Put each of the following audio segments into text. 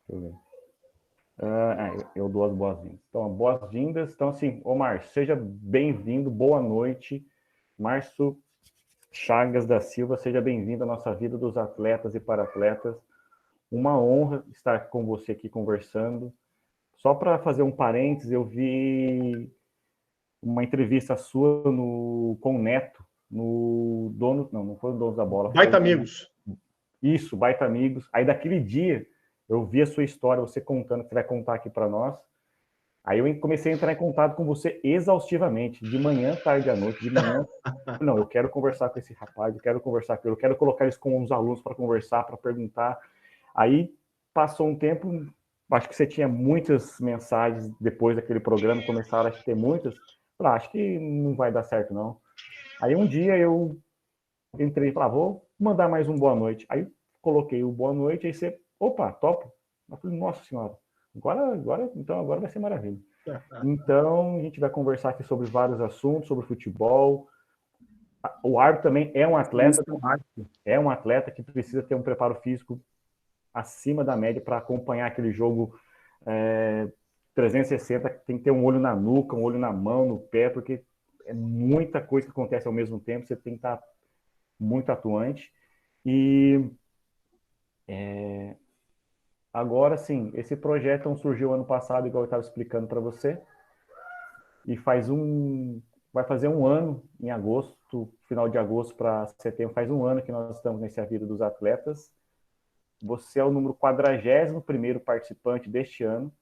Deixa eu ver. Eu dou as boas-vindas. Então, boas-vindas. Então, assim, Omar, seja bem-vindo, boa noite. Márcio Chagas da Silva, seja bem-vindo à nossa vida dos atletas e para-atletas. Uma honra estar com você aqui conversando. Só para fazer um parênteses, eu vi uma entrevista sua com o Neto, no dono, não foi o dono da bola. Baita Amigos. Isso, Baita Amigos. Aí daquele dia, eu vi a sua história, você contando, que você vai contar aqui para nós. Aí eu comecei a entrar em contato com você exaustivamente, de manhã, tarde à noite, de manhã. Não, eu quero conversar com esse rapaz, eu quero conversar com ele, eu quero colocar eles com os alunos para conversar, para perguntar. Aí passou um tempo, acho que você tinha muitas mensagens depois daquele programa, começaram a ter muitas. Falei, acho que não vai dar certo, não. Aí um dia eu entrei e falei, vou mandar mais um boa noite. Aí coloquei o boa noite, aí você, opa, topo. Eu falei, nossa senhora, agora vai ser maravilha. Então, a gente vai conversar aqui sobre vários assuntos, sobre futebol. O árbitro também é um atleta que precisa ter um preparo físico acima da média para acompanhar aquele jogo 360, tem que ter um olho na nuca, um olho na mão, no pé, porque é muita coisa que acontece ao mesmo tempo, você tem que estar muito atuante. E agora sim, esse projeto surgiu ano passado, igual eu estava explicando para você, e vai fazer um ano em agosto, final de agosto para setembro, faz um ano que nós estamos nesse A Vida dos Atletas. Você é o número 41º participante deste ano.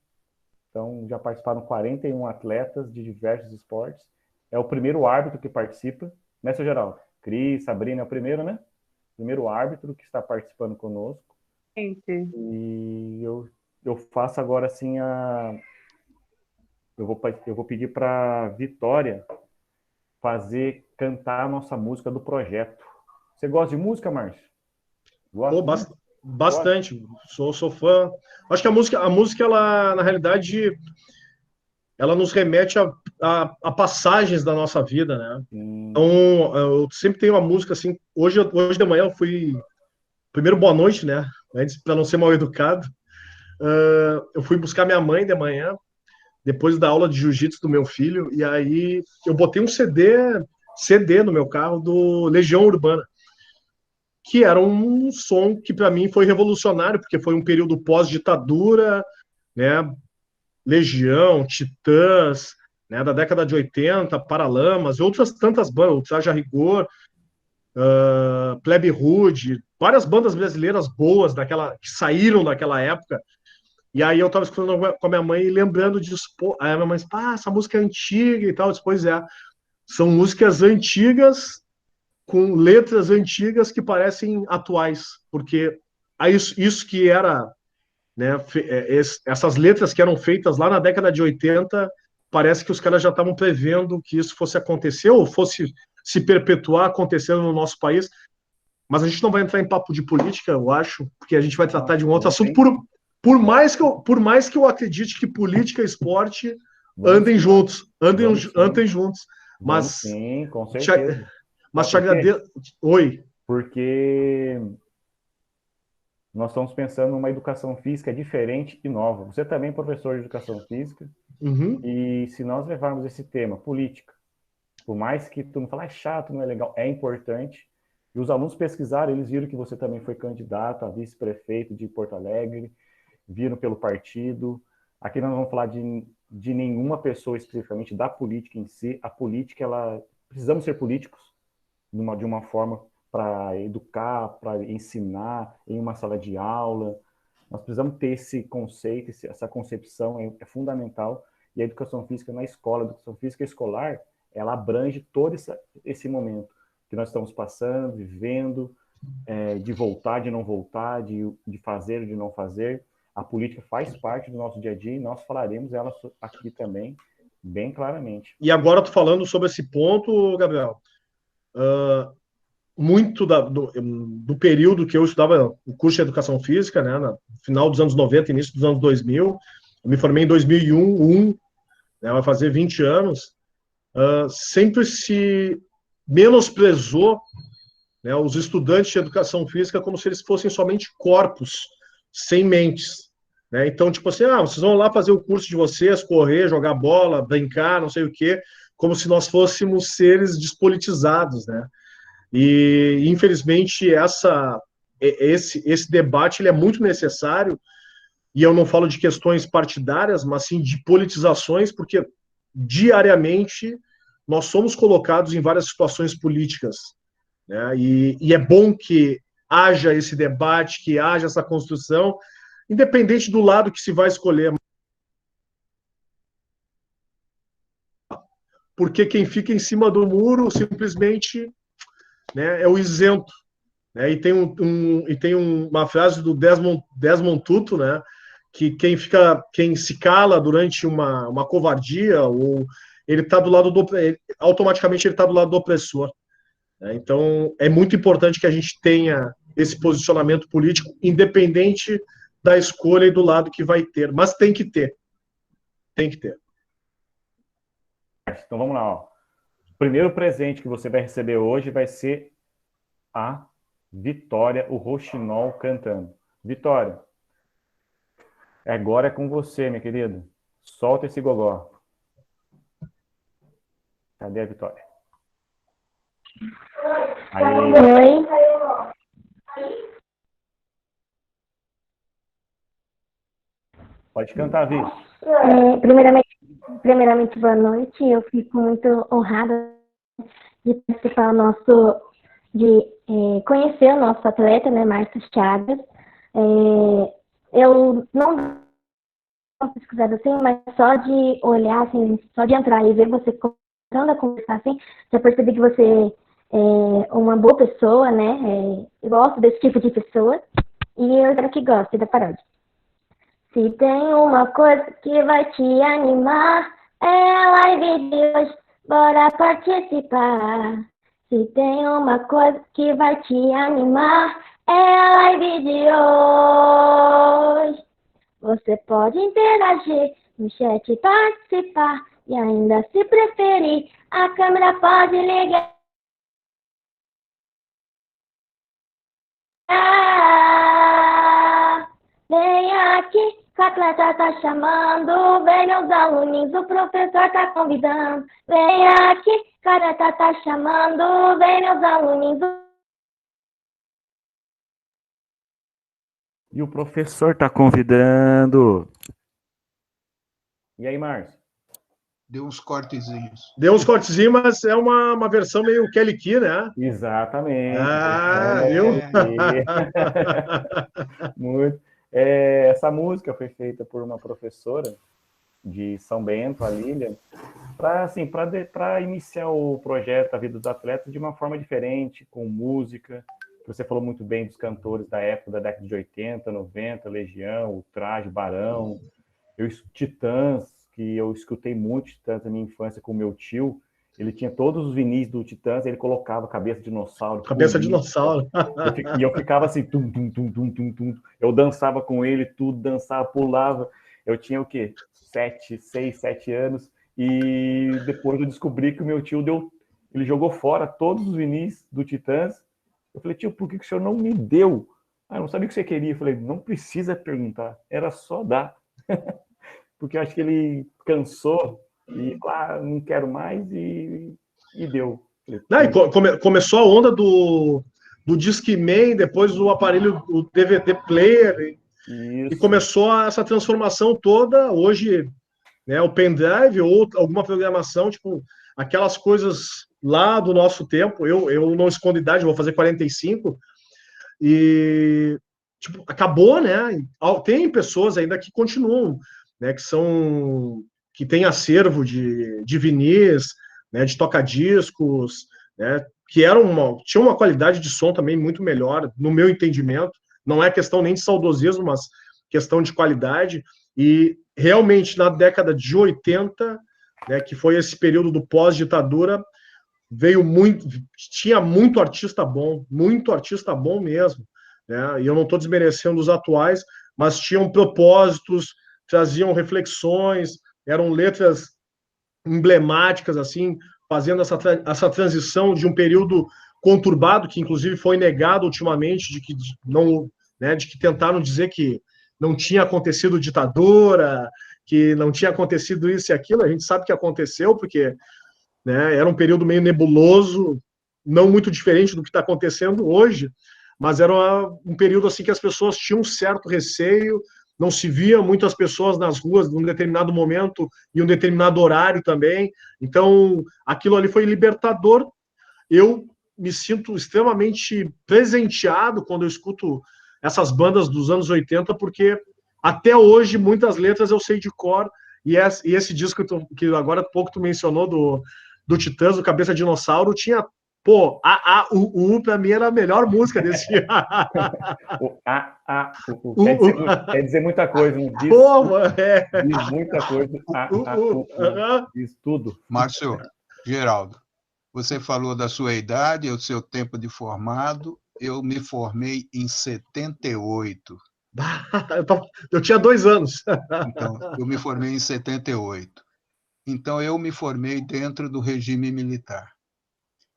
Então, já participaram 41 atletas de diversos esportes. É o primeiro árbitro que participa, né, seu Geraldo? Cris, Sabrina é o primeiro, né? Primeiro árbitro que está participando conosco. Gente. E eu faço agora assim eu vou pedir para Vitória cantar a nossa música do projeto. Você gosta de música, Márcio? Gosta? Bastante. Sou fã. Acho que a música, ela, na realidade, ela nos remete a passagens da nossa vida, né? Então, eu sempre tenho uma música assim. Hoje de manhã eu fui. Primeiro, boa noite, né? Antes, para não ser mal educado. Eu fui buscar minha mãe de manhã, depois da aula de jiu-jitsu do meu filho, e aí eu botei um CD no meu carro do Legião Urbana, que era um som que para mim foi revolucionário, porque foi um período pós-ditadura, né? Legião, Titãs, né? Da década de 80, Paralamas, outras tantas bandas, o Traje a Rigor, Plebe Rude, várias bandas brasileiras boas que saíram daquela época. E aí eu tava escutando com a minha mãe e lembrando disso. Pô, aí a minha mãe disse, essa música é antiga e tal. Depois são músicas antigas com letras antigas que parecem atuais, porque isso que era, né, essas letras que eram feitas lá na década de 80, parece que os caras já estavam prevendo que isso fosse acontecer ou fosse se perpetuar acontecendo no nosso país. Mas a gente não vai entrar em papo de política, eu acho, porque a gente vai tratar de um outro assunto. Por mais que eu acredite que política e esporte andem juntos. Mas sim, com certeza. Mas te agradeço. Oi. Porque nós estamos pensando numa educação física diferente e nova. Você também é professor de educação física. E se nós levarmos esse tema, política, por mais que tu não fale, é chato, não é legal, é importante. E os alunos pesquisaram, eles viram que você também foi candidato a vice-prefeito de Porto Alegre, viram pelo partido. Aqui nós não vamos falar de nenhuma pessoa especificamente, da política em si. A política, precisamos ser políticos de uma forma para educar, para ensinar em uma sala de aula. Nós precisamos ter esse conceito, essa concepção é fundamental. E a educação física na escola, a educação física escolar, ela abrange todo esse momento que nós estamos passando, vivendo, de voltar, de não voltar, de fazer, de não fazer. A política faz parte do nosso dia a dia e nós falaremos ela aqui também, bem claramente. E agora, tu falando sobre esse ponto, Gabriel, muito do período que eu estudava o curso de Educação Física, né, no final dos anos 90, início dos anos 2000, eu me formei em 2001, né, vai fazer 20 anos, sempre se menosprezou, né, os estudantes de Educação Física como se eles fossem somente corpos, sem mentes. né? Então, tipo assim, vocês vão lá fazer o curso de vocês, correr, jogar bola, brincar, não sei o quê, como se nós fôssemos seres despolitizados, né? E, infelizmente, esse debate ele é muito necessário, e eu não falo de questões partidárias, mas sim de politizações, porque diariamente nós somos colocados em várias situações políticas, né? E é bom que haja esse debate, que haja essa construção, independente do lado que se vai escolher. Porque quem fica em cima do muro simplesmente, né, é o isento. Né? E tem uma frase do Desmond Tutu, né, que quem se cala durante uma covardia, ou ele está do lado automaticamente ele está do lado do opressor. Né? Então é muito importante que a gente tenha esse posicionamento político, independente da escolha e do lado que vai ter, mas tem que ter. Então vamos lá, ó. O primeiro presente que você vai receber hoje vai ser a Vitória, o Rouxinol cantando. Vitória, agora é com você, minha querida. Solta esse gogó. Cadê a Vitória? Aí. Oi. Pode cantar, Vi. Primeiramente, boa noite. Eu fico muito honrada de participar de conhecer o nosso atleta, né, Marcos Chagas. Eu não pesquisado assim, mas só de olhar, assim, só de entrar e ver você começando a conversar assim, já percebi que você é uma boa pessoa, né? Eu gosto desse tipo de pessoa e eu espero que goste da paródia. Se tem uma coisa que vai te animar, é a live de hoje, bora participar. Se tem uma coisa que vai te animar, é a live de hoje. Você pode interagir no chat e participar, e ainda se preferir, a câmera pode ligar. Vem aqui, o atleta tá chamando, vem os alunos, o professor tá convidando. Vem aqui, o atleta tá chamando, vem os alunos. E o professor tá convidando. E aí, Márcio? Deu uns cortezinhos. Deu uns cortezinhos, mas é uma versão meio Kelly Key, né? Exatamente. Viu? Muito. Essa música foi feita por uma professora de São Bento, a Lilian, para iniciar o projeto A Vida dos Atletas de uma forma diferente, com música. Você falou muito bem dos cantores da época, da década de 80, 90, Legião, Ultraje, Barão, Titãs, que eu escutei muito Titãs na minha infância com meu tio. Ele tinha todos os vinis do Titãs, ele colocava cabeça de dinossauro. Cabeça de dinossauro. E eu ficava assim, tum, tum, tum, tum, tum, tum. Eu dançava com ele, tudo, dançava, pulava. Eu tinha o quê? 6, 7 anos. E depois eu descobri que o meu tio ele jogou fora todos os vinis do Titãs. Eu falei, tio, por que o senhor não me deu? Eu não sabia o que você queria. Eu falei, não precisa perguntar, era só dar. Porque eu acho que ele cansou e não quero mais e deu. Começou a onda do Discman, depois o aparelho, o DVD player, e começou essa transformação toda. Hoje, né, o pendrive ou alguma programação, tipo, aquelas coisas lá do nosso tempo. Eu não escondo idade, vou fazer 45, e tipo, acabou, né? Tem pessoas ainda que continuam, né, que tem acervo de vinis, né, de toca-discos, né, que tinha uma qualidade de som também muito melhor, no meu entendimento. Não é questão nem de saudosismo, mas questão de qualidade. E realmente na década de 80, né, que foi esse período do pós-ditadura, tinha muito artista bom mesmo, né? E eu não estou desmerecendo os atuais, mas tinham propósitos, traziam reflexões, eram letras emblemáticas, assim, fazendo essa transição de um período conturbado, que inclusive foi negado ultimamente, de que tentaram dizer que não tinha acontecido ditadura, que não tinha acontecido isso e aquilo. A gente sabe que aconteceu, porque, né, era um período meio nebuloso, não muito diferente do que está acontecendo hoje, mas era um período assim que as pessoas tinham um certo receio, não se via muitas pessoas nas ruas num determinado momento e um determinado horário também. Então, aquilo ali foi libertador. Eu me sinto extremamente presenteado quando eu escuto essas bandas dos anos 80, porque até hoje muitas letras eu sei de cor, e esse disco que agora há pouco tu mencionou do Titãs, do Cabeça Dinossauro, tinha, pô, U pra mim era a melhor música desse filme. Quer dizer muita coisa, não diz, diz muita coisa, diz tudo. Márcio, Geraldo, você falou da sua idade, o seu tempo de formado. Eu me formei em 78. Eu tinha 2 anos. Então, eu me formei em 78. Então, eu me formei dentro do regime militar.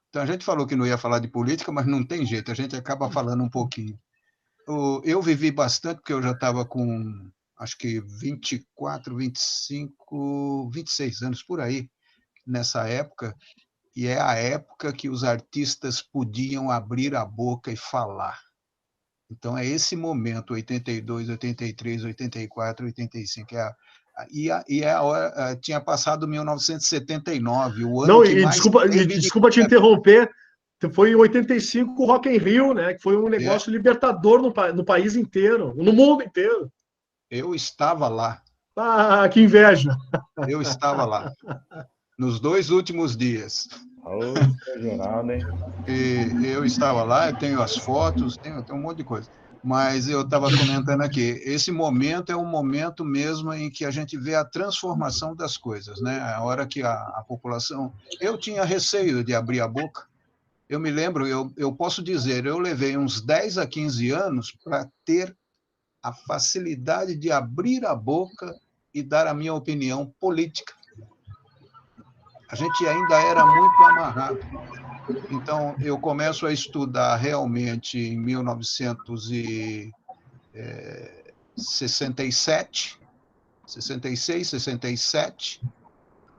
Então, a gente falou que não ia falar de política, mas não tem jeito, a gente acaba falando um pouquinho. Eu vivi bastante, porque eu já estava com, acho que 24, 25, 26 anos, por aí, nessa época, e é a época que os artistas podiam abrir a boca e falar. Então, é esse momento, 82, 83, 84, 85, tinha passado 1979, o ano Não, que mais desculpa te interromper, foi em 85 o Rock in Rio, né, que foi um negócio libertador no país inteiro, no mundo inteiro. Eu estava lá. Ah, que inveja! Eu estava lá, nos 2 últimos dias. Geraldo, hein? E eu estava lá, eu tenho as fotos, tenho um monte de coisa. Mas eu estava comentando aqui, esse momento é um momento mesmo em que a gente vê a transformação das coisas, né? A hora que a população... Eu tinha receio de abrir a boca. Eu me lembro, eu posso dizer, eu levei uns 10 a 15 anos para ter a facilidade de abrir a boca e dar a minha opinião política. A gente ainda era muito amarrado. Então, eu começo a estudar realmente em 1967, 66, 67,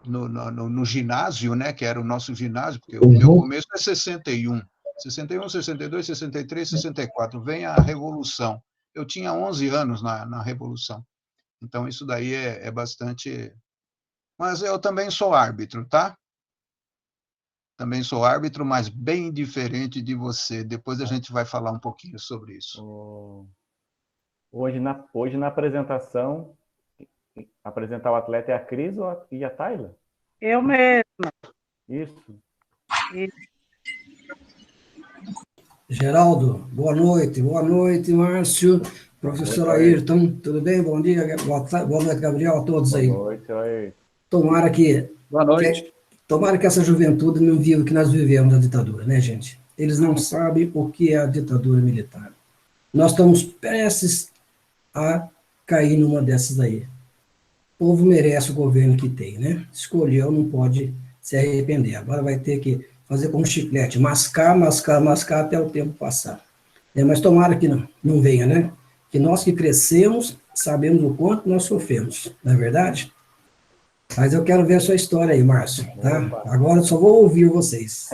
no ginásio, né, que era o nosso ginásio, porque o meu começo é 61. 61, 62, 63, 64, vem a Revolução. Eu tinha 11 anos na Revolução. Então, isso daí é bastante... Mas eu também sou árbitro, tá? Também sou árbitro, mas bem diferente de você. Depois a gente vai falar um pouquinho sobre isso. Hoje na apresentação, apresentar o atleta é a Cris e a Tayla? Eu mesma. Isso. Geraldo, boa noite, Márcio, professor Ayrton, tudo bem? Bom dia, boa noite, Gabriel, a todos aí. Boa noite, Ayrton. Tomara que... Boa noite. Tomara que essa juventude não viva o que nós vivemos na ditadura, né, gente? Eles não sabem o que é a ditadura militar. Nós estamos prestes a cair numa dessas aí. O povo merece o governo que tem, né? Escolheu, não pode se arrepender. Agora vai ter que fazer como chiclete, mascar até o tempo passar. Mas tomara que não venha, né? Que nós que crescemos sabemos o quanto nós sofremos, não é verdade? Mas eu quero ver a sua história aí, Márcio, tá? Agora eu só vou ouvir vocês.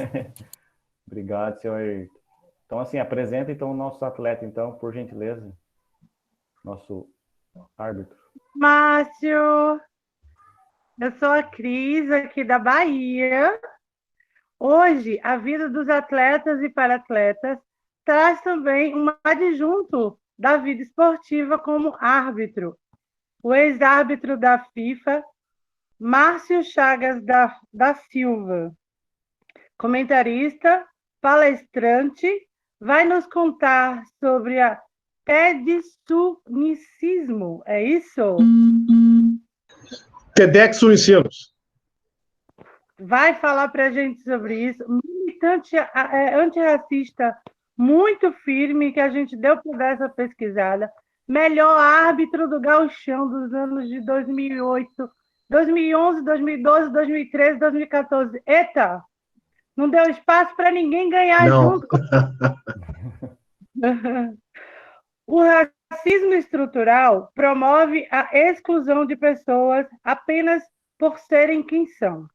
Obrigado, senhor Ayrton. Então, assim, apresenta então o nosso atleta, então, por gentileza. Nosso árbitro. Márcio, eu sou a Cris, aqui da Bahia. Hoje, a vida dos atletas e para-atletas traz também um adjunto da vida esportiva como árbitro. O ex-árbitro da FIFA, Márcio Chagas da Silva, comentarista, palestrante, vai nos contar sobre a TEDxUnicismo, é isso? TEDxUnicismos. Vai falar para a gente sobre isso. Militante antirracista muito firme, que a gente deu por essa pesquisada. Melhor árbitro do Gauchão dos anos de 2008, 2011, 2012, 2013, 2014. Eita! Não deu espaço para ninguém ganhar junto. O racismo estrutural promove a exclusão de pessoas apenas por serem quem são.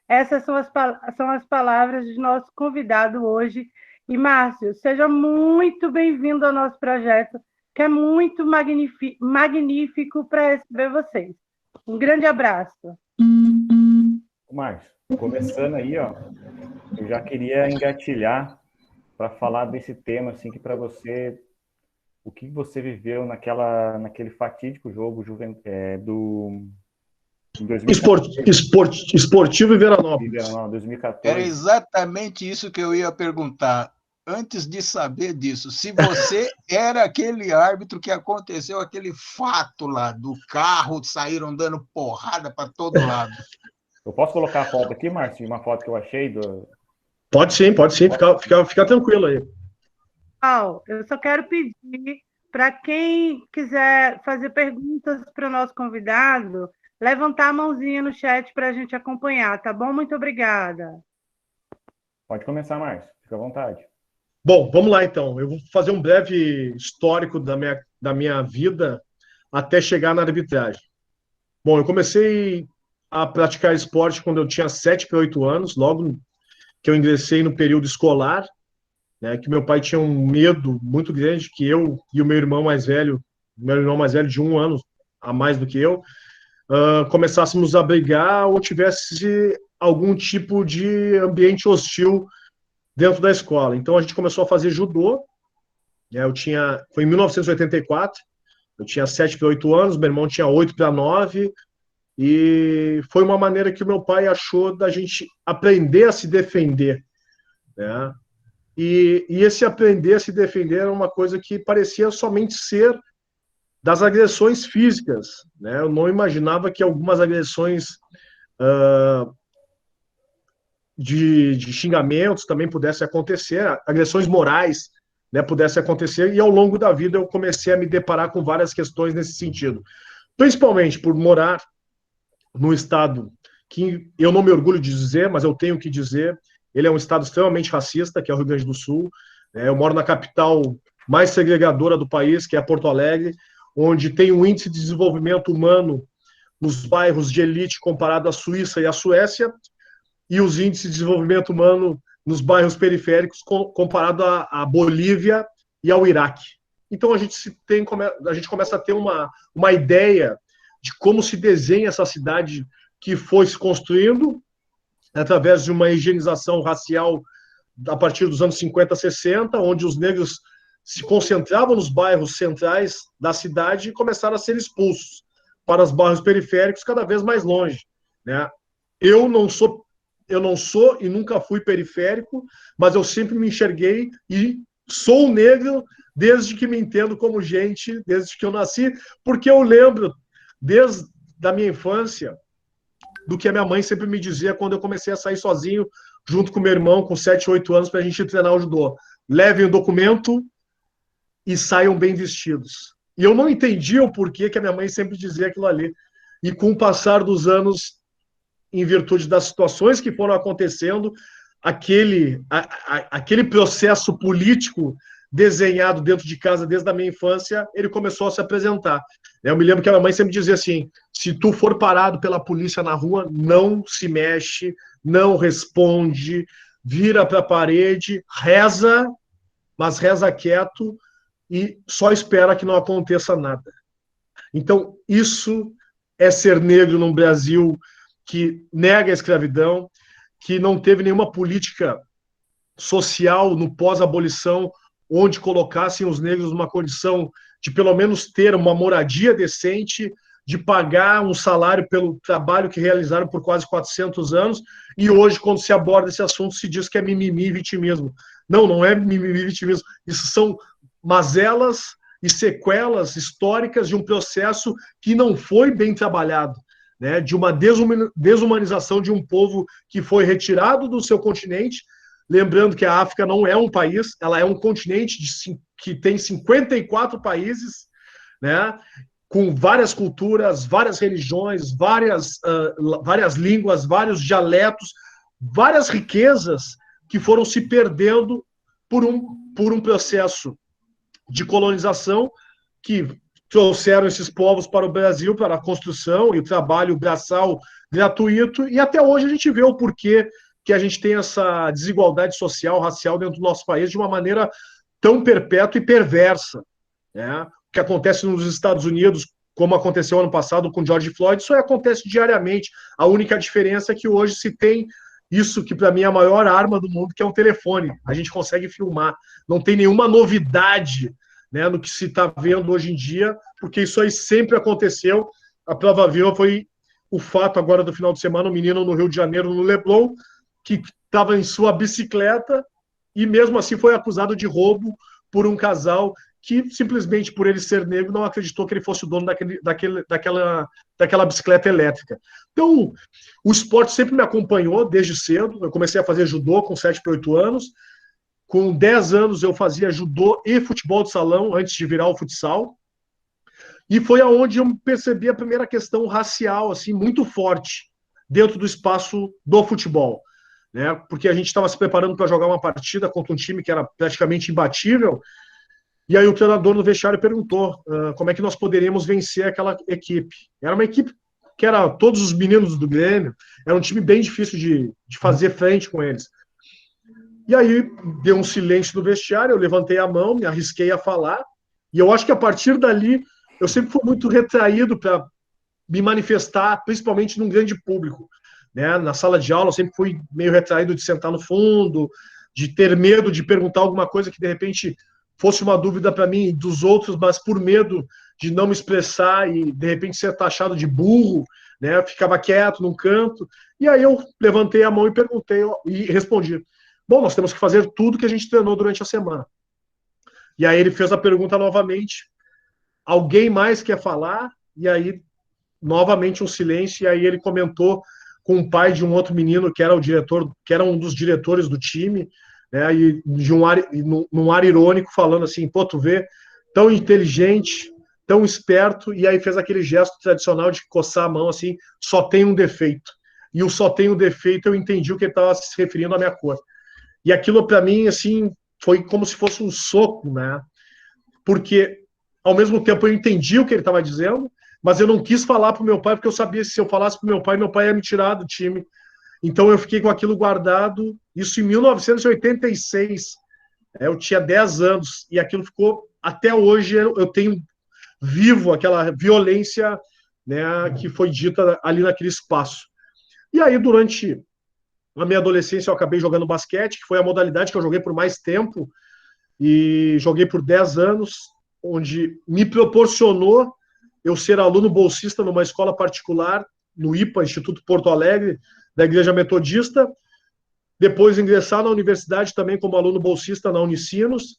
Essas são as palavras de nosso convidado hoje. E, Márcio, seja muito bem-vindo ao nosso projeto, que é muito magnífico para receber vocês. Um grande abraço. Márcio, começando aí, ó, eu já queria engatilhar para falar desse tema, assim, que para você, o que você viveu naquele fatídico jogo do... Esportivo e Veranópolis. 2014. Era exatamente isso que eu ia perguntar. Antes de saber disso, se você era aquele árbitro que aconteceu aquele fato lá do carro, saíram dando porrada para todo lado. Eu posso colocar a foto aqui, Márcio? Uma foto que eu achei do... Pode sim. Fica tranquilo aí. Eu só quero pedir para quem quiser fazer perguntas para o nosso convidado, levantar a mãozinha no chat para a gente acompanhar, tá bom? Muito obrigada. Pode começar, Márcio. Fica à vontade. Bom, vamos lá então. Eu vou fazer um breve histórico da minha vida até chegar na arbitragem. Bom, eu comecei a praticar esporte quando eu tinha 7 para 8 anos, logo que eu ingressei no período escolar, né, que meu pai tinha um medo muito grande que eu e o meu irmão mais velho de 1 ano a mais do que eu, começássemos a brigar ou tivesse algum tipo de ambiente hostil dentro da escola. Então a gente começou a fazer judô, né, foi em 1984, eu tinha 7 para 8 anos, meu irmão tinha 8 para 9, e foi uma maneira que o meu pai achou da gente aprender a se defender, né? E esse aprender a se defender era uma coisa que parecia somente ser das agressões físicas, né? Eu não imaginava que algumas agressões de xingamentos também pudessem acontecer, agressões morais, né, pudessem acontecer, e ao longo da vida eu comecei a me deparar com várias questões nesse sentido. Principalmente por morar num estado que eu não me orgulho de dizer, mas eu tenho que dizer, ele é um estado extremamente racista, que é o Rio Grande do Sul. Eu moro na capital mais segregadora do país, que é Porto Alegre, onde tem um índice de desenvolvimento humano nos bairros de elite comparado à Suíça e à Suécia, e os índices de desenvolvimento humano nos bairros periféricos comparado à Bolívia e ao Iraque. Então a gente começa a ter uma ideia de como se desenha essa cidade que foi se construindo através de uma higienização racial a partir dos anos 50, 60, onde os negros se concentravam nos bairros centrais da cidade e começaram a ser expulsos para os bairros periféricos cada vez mais longe, né? Eu não sou e nunca fui periférico, mas eu sempre me enxerguei e sou negro desde que me entendo como gente, desde que eu nasci, porque eu lembro desde a minha infância do que a minha mãe sempre me dizia quando eu comecei a sair sozinho, junto com meu irmão, com 7, 8 anos, para a gente treinar o judô. Levem o documento e saiam bem vestidos. E eu não entendia o porquê que a minha mãe sempre dizia aquilo ali. E com o passar dos anos, em virtude das situações que foram acontecendo, aquele processo político desenhado dentro de casa desde a minha infância, ele começou a se apresentar. Eu me lembro que a minha mãe sempre dizia assim, se tu for parado pela polícia na rua, não se mexe, não responde, vira para a parede, reza, mas reza quieto e só espera que não aconteça nada. Então, isso é ser negro num Brasil que nega a escravidão, que não teve nenhuma política social no pós-abolição onde colocassem os negros numa condição de pelo menos ter uma moradia decente, de pagar um salário pelo trabalho que realizaram por quase 400 anos, e hoje, quando se aborda esse assunto, se diz que é mimimi e vitimismo. Não, não é mimimi e vitimismo. Isso são mazelas e sequelas históricas de um processo que não foi bem trabalhado, né? De uma desumanização de um povo que foi retirado do seu continente. Lembrando que a África não é um país, ela é um continente que tem 54 países, né, com várias culturas, várias religiões, várias línguas, vários dialetos, várias riquezas que foram se perdendo por um processo de colonização que trouxeram esses povos para o Brasil, para a construção e o trabalho braçal gratuito, e até hoje a gente vê o porquê que a gente tem essa desigualdade social, racial dentro do nosso país de uma maneira tão perpétua e perversa, né? O que acontece nos Estados Unidos, como aconteceu ano passado com George Floyd, isso acontece diariamente. A única diferença é que hoje se tem isso que para mim é a maior arma do mundo, que é um telefone. A gente consegue filmar. Não tem nenhuma novidade, né, no que se está vendo hoje em dia, porque isso aí sempre aconteceu. A prova viva foi o fato agora do final de semana, um menino no Rio de Janeiro, no Leblon, que estava em sua bicicleta e mesmo assim foi acusado de roubo por um casal que simplesmente por ele ser negro não acreditou que ele fosse o dono daquela bicicleta elétrica. Então, o esporte sempre me acompanhou desde cedo. Eu comecei a fazer judô com 7 para 8 anos. Com 10 anos eu fazia judô e futebol de salão antes de virar o futsal. E foi aonde eu percebi a primeira questão racial assim muito forte dentro do espaço do futebol, né? Porque a gente estava se preparando para jogar uma partida contra um time que era praticamente imbatível. E aí o treinador no vestiário perguntou como é que nós poderíamos vencer aquela equipe. Era uma equipe que era todos os meninos do Grêmio, era um time bem difícil de fazer frente com eles. E aí deu um silêncio no vestiário, eu levantei a mão, me arrisquei a falar, e eu acho que a partir dali eu sempre fui muito retraído para me manifestar, principalmente num grande público, né? Na sala de aula eu sempre fui meio retraído de sentar no fundo, de ter medo de perguntar alguma coisa que de repente fosse uma dúvida para mim e dos outros, mas por medo de não me expressar e de repente ser taxado de burro, né? Eu ficava quieto num canto, e aí eu levantei a mão e perguntei e respondi: bom, nós temos que fazer tudo que a gente treinou durante a semana. E aí ele fez a pergunta novamente: alguém mais quer falar? E aí novamente um silêncio, e aí ele comentou com o pai de um outro menino que era o diretor, que era um dos diretores do time, né, e num ar irônico, falando assim: pô, tu vê, tão inteligente, tão esperto, e aí fez aquele gesto tradicional de coçar a mão assim: só tem um defeito. E o só tem um defeito, eu entendi o que ele estava se referindo à minha cor. E aquilo para mim, assim, foi como se fosse um soco, né? Porque ao mesmo tempo eu entendi o que ele estava dizendo, mas eu não quis falar para o meu pai, porque eu sabia que se eu falasse para o meu pai ia me tirar do time. Então eu fiquei com aquilo guardado, isso em 1986, eu tinha 10 anos, e aquilo ficou, até hoje eu tenho vivo aquela violência, né, que foi dita ali naquele espaço. E aí durante a minha adolescência eu acabei jogando basquete, que foi a modalidade que eu joguei por mais tempo, e joguei por 10 anos, onde me proporcionou eu ser aluno bolsista numa escola particular, no IPA, Instituto Porto Alegre, da Igreja Metodista, depois ingressar na universidade também como aluno bolsista na Unicinos,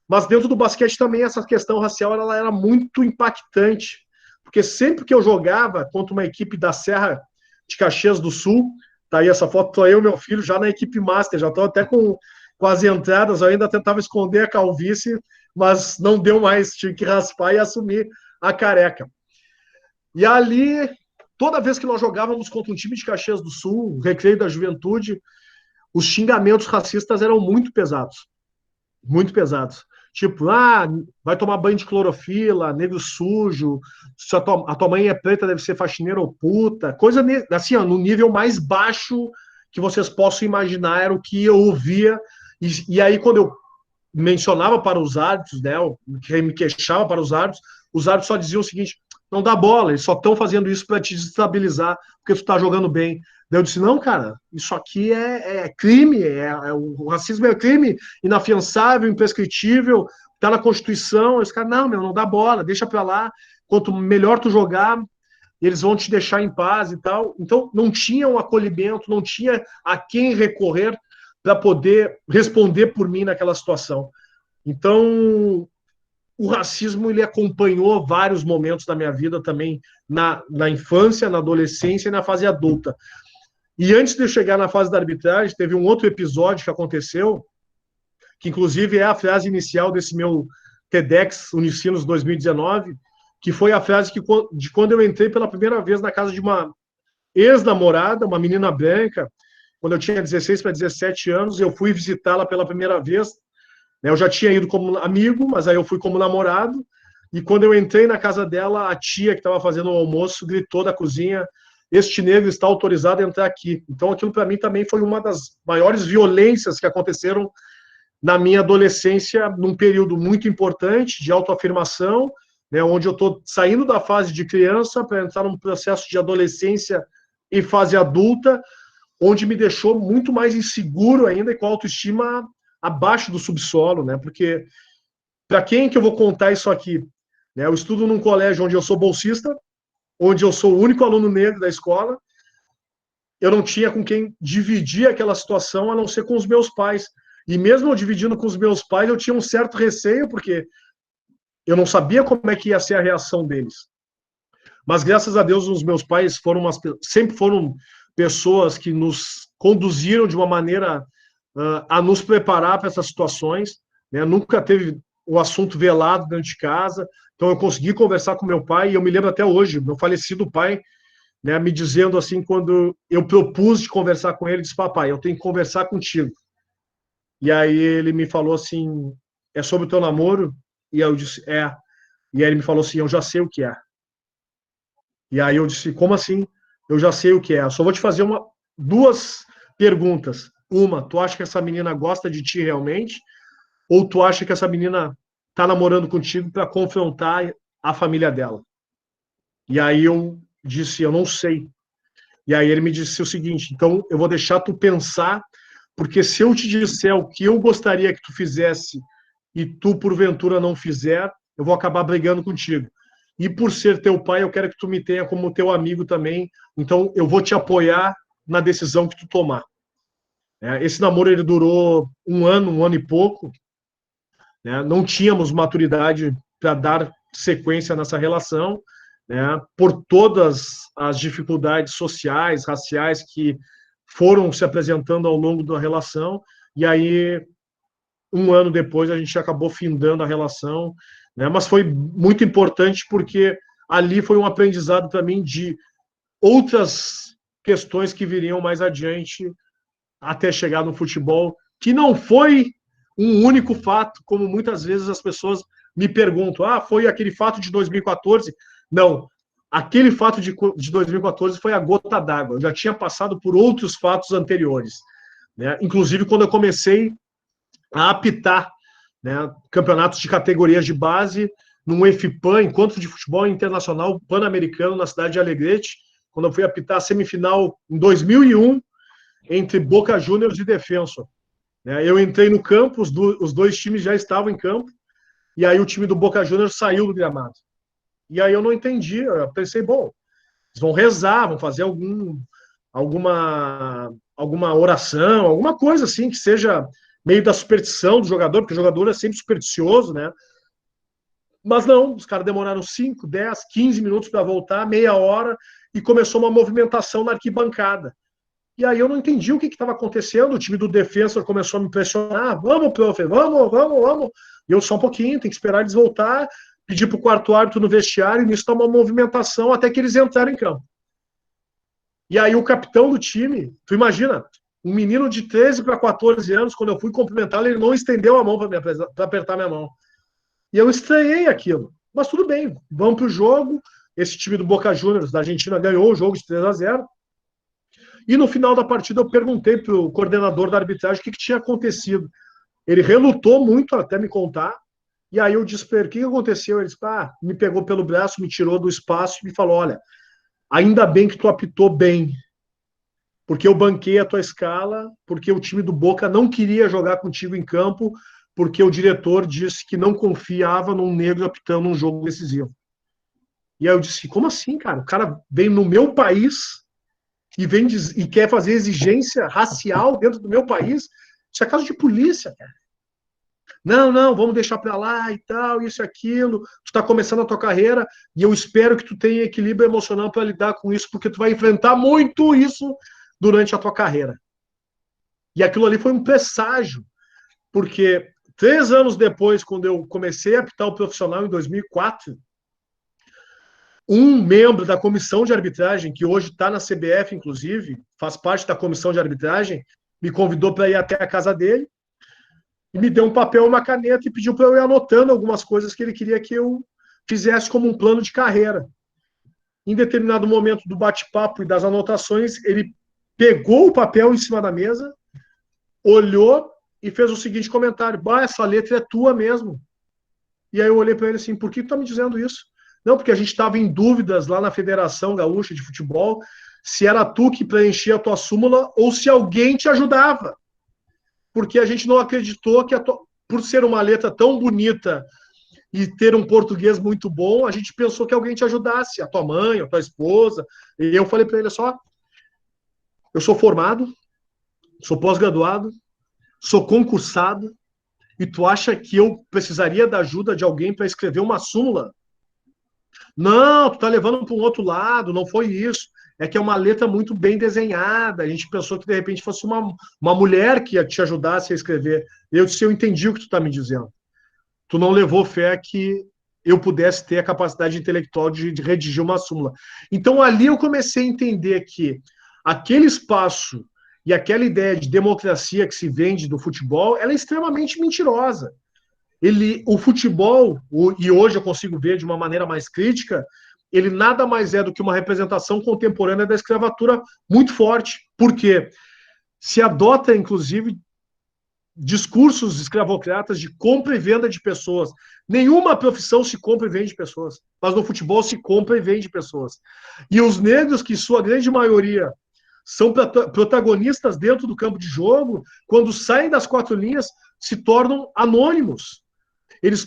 mas dentro do basquete também essa questão racial ela era muito impactante, porque sempre que eu jogava contra uma equipe da Serra de Caxias do Sul, tá aí essa foto, tô eu e meu filho já na equipe master, já estou até com as entradas, eu ainda tentava esconder a calvície, mas não deu mais, tive que raspar e assumir a careca. E ali, toda vez que nós jogávamos contra um time de Caxias do Sul, o Recreio da Juventude, os xingamentos racistas eram muito pesados. Muito pesados. Tipo, vai tomar banho de clorofila, negro sujo, se a tua mãe é preta, deve ser faxineira ou puta. Coisa assim, no nível mais baixo que vocês possam imaginar era o que eu ouvia. E aí, quando eu mencionava para os árbitros, né, que me queixava para os árbitros só diziam o seguinte: não dá bola, eles só estão fazendo isso para te desestabilizar, porque tu tá jogando bem. Daí eu disse: não, cara, isso aqui é crime, o racismo é crime inafiançável, imprescritível, tá na Constituição. Esse cara: não dá bola, deixa para lá, quanto melhor tu jogar, eles vão te deixar em paz e tal. Então não tinha um acolhimento, não tinha a quem recorrer para poder responder por mim naquela situação. Então o racismo ele acompanhou vários momentos da minha vida também, na infância, na adolescência e na fase adulta. E antes de eu chegar na fase da arbitragem, teve um outro episódio que aconteceu, que inclusive é a frase inicial desse meu TEDx Unicinos 2019, que foi a frase de quando eu entrei pela primeira vez na casa de uma ex-namorada, uma menina branca, quando eu tinha 16 para 17 anos, eu fui visitá-la pela primeira vez. Eu já tinha ido como amigo, mas aí eu fui como namorado, e quando eu entrei na casa dela, a tia que estava fazendo o almoço gritou da cozinha: este negro está autorizado a entrar aqui. Então, aquilo para mim também foi uma das maiores violências que aconteceram na minha adolescência, num período muito importante de autoafirmação, né, onde eu estou saindo da fase de criança para entrar num processo de adolescência e fase adulta, onde me deixou muito mais inseguro ainda e com a autoestima abaixo do subsolo, né? Porque para quem que eu vou contar isso aqui? Né, eu estudo num colégio onde eu sou bolsista, onde eu sou o único aluno negro da escola. Eu não tinha com quem dividir aquela situação, a não ser com os meus pais. E mesmo eu dividindo com os meus pais, eu tinha um certo receio, porque eu não sabia como é que ia ser a reação deles. Mas, graças a Deus, os meus pais sempre foram pessoas que nos conduziram de uma maneira a nos preparar para essas situações, né? Nunca teve o assunto velado dentro de casa. Então, eu consegui conversar com meu pai, e eu me lembro até hoje, meu falecido pai, né, me dizendo assim, quando eu propus de conversar com ele, disse: papai, eu tenho que conversar contigo. E aí ele me falou assim: é sobre o teu namoro? E aí eu disse: é. E aí ele me falou assim: eu já sei o que é. E aí eu disse: como assim? Eu já sei o que é. Eu só vou te fazer duas perguntas. Uma, tu acha que essa menina gosta de ti realmente? Ou tu acha que essa menina tá namorando contigo para confrontar a família dela? E aí eu disse: eu não sei. E aí ele me disse o seguinte: então eu vou deixar tu pensar, porque se eu te disser o que eu gostaria que tu fizesse e tu porventura não fizer, eu vou acabar brigando contigo. E por ser teu pai, eu quero que tu me tenha como teu amigo também, então eu vou te apoiar na decisão que tu tomar. Esse namoro ele durou um ano e pouco, né? Não tínhamos maturidade para dar sequência nessa relação, né? Por todas as dificuldades sociais, raciais que foram se apresentando ao longo da relação, e aí um ano depois a gente acabou findando a relação, né? Mas foi muito importante porque ali foi um aprendizado para mim de outras questões que viriam mais adiante até chegar no futebol, que não foi um único fato, como muitas vezes as pessoas me perguntam: ah, foi aquele fato de 2014? Não, aquele fato de 2014 foi a gota d'água. Eu já tinha passado por outros fatos anteriores, né? Inclusive quando eu comecei a apitar, né, campeonatos de categorias de base num EFIPAN, Encontro de Futebol Internacional Pan-Americano, na cidade de Alegrete, quando eu fui apitar a semifinal em 2001 entre Boca Juniors e Defensor. Eu entrei no campo, os dois times já estavam em campo, e aí o time do Boca Juniors saiu do gramado. E aí eu não entendi, eu pensei: bom, eles vão rezar, vão fazer alguma oração, alguma coisa assim, que seja meio da superstição do jogador, porque o jogador é sempre supersticioso, né? Mas não, os caras demoraram 5, 10, 15 minutos para voltar, meia hora, e começou uma movimentação na arquibancada. E aí eu não entendi o que estava acontecendo. O time do Defensor começou a me pressionar: vamos, profe, vamos. E eu: só um pouquinho, tem que esperar eles voltar, pedir para o quarto árbitro no vestiário, e nisso está uma movimentação até que eles entraram em campo. E aí o capitão do time, tu imagina, um menino de 13 para 14 anos, quando eu fui cumprimentá-lo, ele não estendeu a mão para apertar minha mão. E eu estranhei aquilo. Mas tudo bem, vamos para o jogo. Esse time do Boca Juniors da Argentina ganhou o jogo de 3-0. E no final da partida eu perguntei para o coordenador da arbitragem o que tinha acontecido. Ele relutou muito até me contar. E aí eu disse para ele: o que aconteceu? Ele disse: me pegou pelo braço, me tirou do espaço e me falou: olha, ainda bem que tu apitou bem, porque eu banquei a tua escala, porque o time do Boca não queria jogar contigo em campo, porque o diretor disse que não confiava num negro apitando um jogo decisivo. E aí eu disse: como assim, cara? O cara vem no meu país e quer fazer exigência racial dentro do meu país? Isso é caso de polícia, cara. Não, vamos deixar para lá e tal, isso e aquilo. Tu está começando a tua carreira e eu espero que tu tenha equilíbrio emocional para lidar com isso, porque tu vai enfrentar muito isso durante a tua carreira. E aquilo ali foi um presságio, porque 3 anos depois, quando eu comecei a apitar o profissional, em 2004, um membro da comissão de arbitragem, que hoje está na CBF, inclusive, faz parte da comissão de arbitragem, me convidou para ir até a casa dele e me deu um papel e uma caneta e pediu para eu ir anotando algumas coisas que ele queria que eu fizesse como um plano de carreira. Em determinado momento do bate-papo e das anotações, ele pegou o papel em cima da mesa, olhou e fez o seguinte comentário: bah, essa letra é tua mesmo. E aí eu olhei para ele assim: por que tu tá me dizendo isso? Não, porque a gente estava em dúvidas lá na Federação Gaúcha de Futebol se era tu que preenchia a tua súmula ou se alguém te ajudava. Porque a gente não acreditou que, por ser uma letra tão bonita e ter um português muito bom, a gente pensou que alguém te ajudasse, a tua mãe, a tua esposa. E eu falei para ele: só, eu sou formado, sou pós-graduado, sou concursado, e tu acha que eu precisaria da ajuda de alguém para escrever uma súmula? Não, tu tá levando para um outro lado, não foi isso. É que é uma letra muito bem desenhada. A gente pensou que de repente fosse uma mulher que te ajudasse a escrever. Eu disse: eu entendi o que tu tá me dizendo. Tu não levou fé que eu pudesse ter a capacidade intelectual de redigir uma súmula. Então ali eu comecei a entender que aquele espaço e aquela ideia de democracia que se vende do futebol, ela é extremamente mentirosa. O futebol, e hoje eu consigo ver de uma maneira mais crítica, ele nada mais é do que uma representação contemporânea da escravatura muito forte. Por quê? Se adota, inclusive, discursos escravocratas de compra e venda de pessoas. Nenhuma profissão se compra e vende pessoas, mas no futebol se compra e vende pessoas. E os negros, que sua grande maioria são protagonistas dentro do campo de jogo, quando saem das quatro linhas, se tornam anônimos. Eles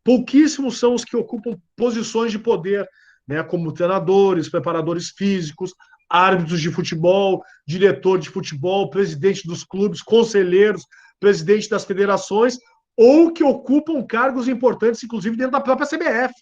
pouquíssimos são os que ocupam posições de poder, né, como treinadores, preparadores físicos, árbitros de futebol, diretor de futebol, presidente dos clubes, conselheiros, presidente das federações, ou que ocupam cargos importantes, inclusive dentro da própria CBF.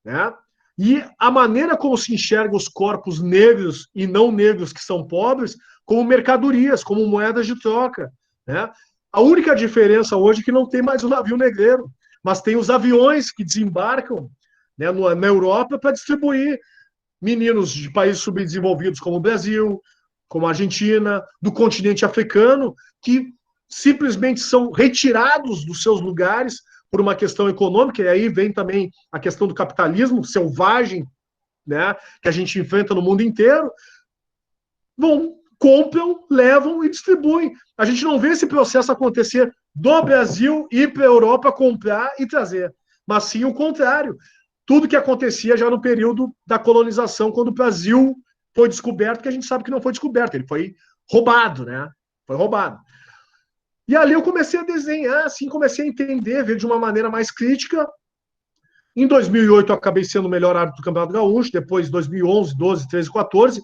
Né? E a maneira como se enxerga os corpos negros e não negros que são pobres como mercadorias, como moedas de troca. Né? A única diferença hoje é que não tem mais o navio negreiro, mas tem os aviões que desembarcam, né, na Europa para distribuir meninos de países subdesenvolvidos como o Brasil, como a Argentina, do continente africano, que simplesmente são retirados dos seus lugares por uma questão econômica, e aí vem também a questão do capitalismo selvagem, né, que a gente enfrenta no mundo inteiro, compram, levam e distribuem. A gente não vê esse processo acontecer do Brasil ir para a Europa comprar e trazer, mas sim o contrário. Tudo que acontecia já no período da colonização, quando o Brasil foi descoberto, que a gente sabe que não foi descoberto, ele foi roubado, né? Foi roubado. E ali eu comecei a desenhar, assim, comecei a entender, ver de uma maneira mais crítica. Em 2008 eu acabei sendo o melhor árbitro do Campeonato Gaúcho, depois 2011, 12, 13, 14.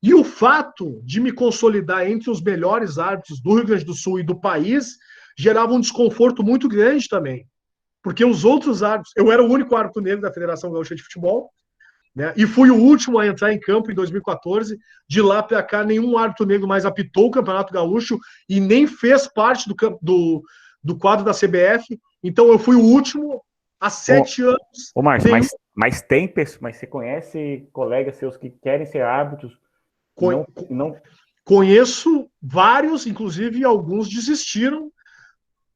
E o fato de me consolidar entre os melhores árbitros do Rio Grande do Sul e do país gerava um desconforto muito grande também. Porque os outros árbitros... Eu era o único árbitro negro da Federação Gaúcha de Futebol, né? E fui o último a entrar em campo em 2014. De lá para cá, nenhum árbitro negro mais apitou o Campeonato Gaúcho e nem fez parte do quadro da CBF. Então, eu fui o último há 7 anos. Ô, Márcio, mas tem pessoas... Mas você conhece colegas seus que querem ser árbitros? Não... Conheço vários, inclusive alguns desistiram,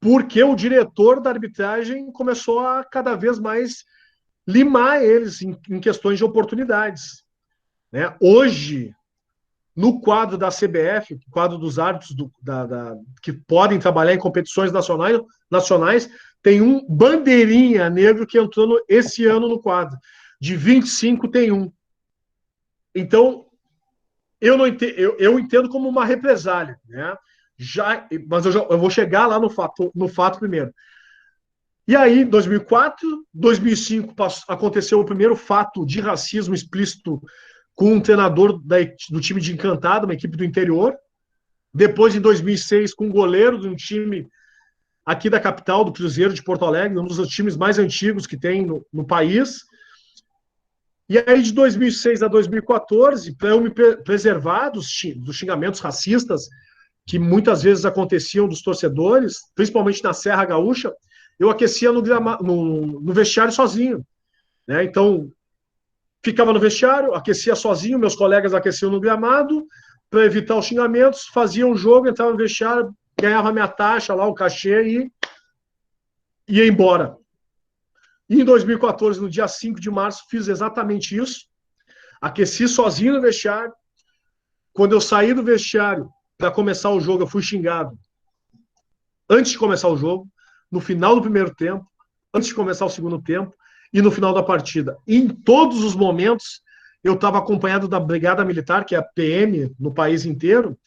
porque o diretor da arbitragem começou a cada vez mais limar eles em questões de oportunidades. Né? Hoje, no quadro da CBF, quadro dos árbitros que podem trabalhar em competições nacionais, tem um bandeirinha negro que entrou esse ano no quadro. De 25 tem um. Então, eu entendo como uma represália, né? Mas eu vou chegar lá no fato primeiro. E aí, em 2004, 2005, aconteceu o primeiro fato de racismo explícito com um treinador do time de Encantado, uma equipe do interior. Depois, em 2006, com um goleiro de um time aqui da capital, do Cruzeiro de Porto Alegre, um dos times mais antigos que tem no país. E aí, de 2006 a 2014, para eu me preservar dos xingamentos racistas que muitas vezes aconteciam dos torcedores, principalmente na Serra Gaúcha, eu aquecia no vestiário sozinho. Né? Então, ficava no vestiário, aquecia sozinho, meus colegas aqueciam no gramado, para evitar os xingamentos, fazia um jogo, entrava no vestiário, ganhava minha taxa lá, o cachê e ia embora. E em 2014, no dia 5 de março, fiz exatamente isso. Aqueci sozinho no vestiário. Quando eu saí do vestiário para começar o jogo, eu fui xingado. Antes de começar o jogo, no final do primeiro tempo, antes de começar o segundo tempo e no final da partida. E em todos os momentos, eu estava acompanhado da Brigada Militar, que é a PM no país inteiro,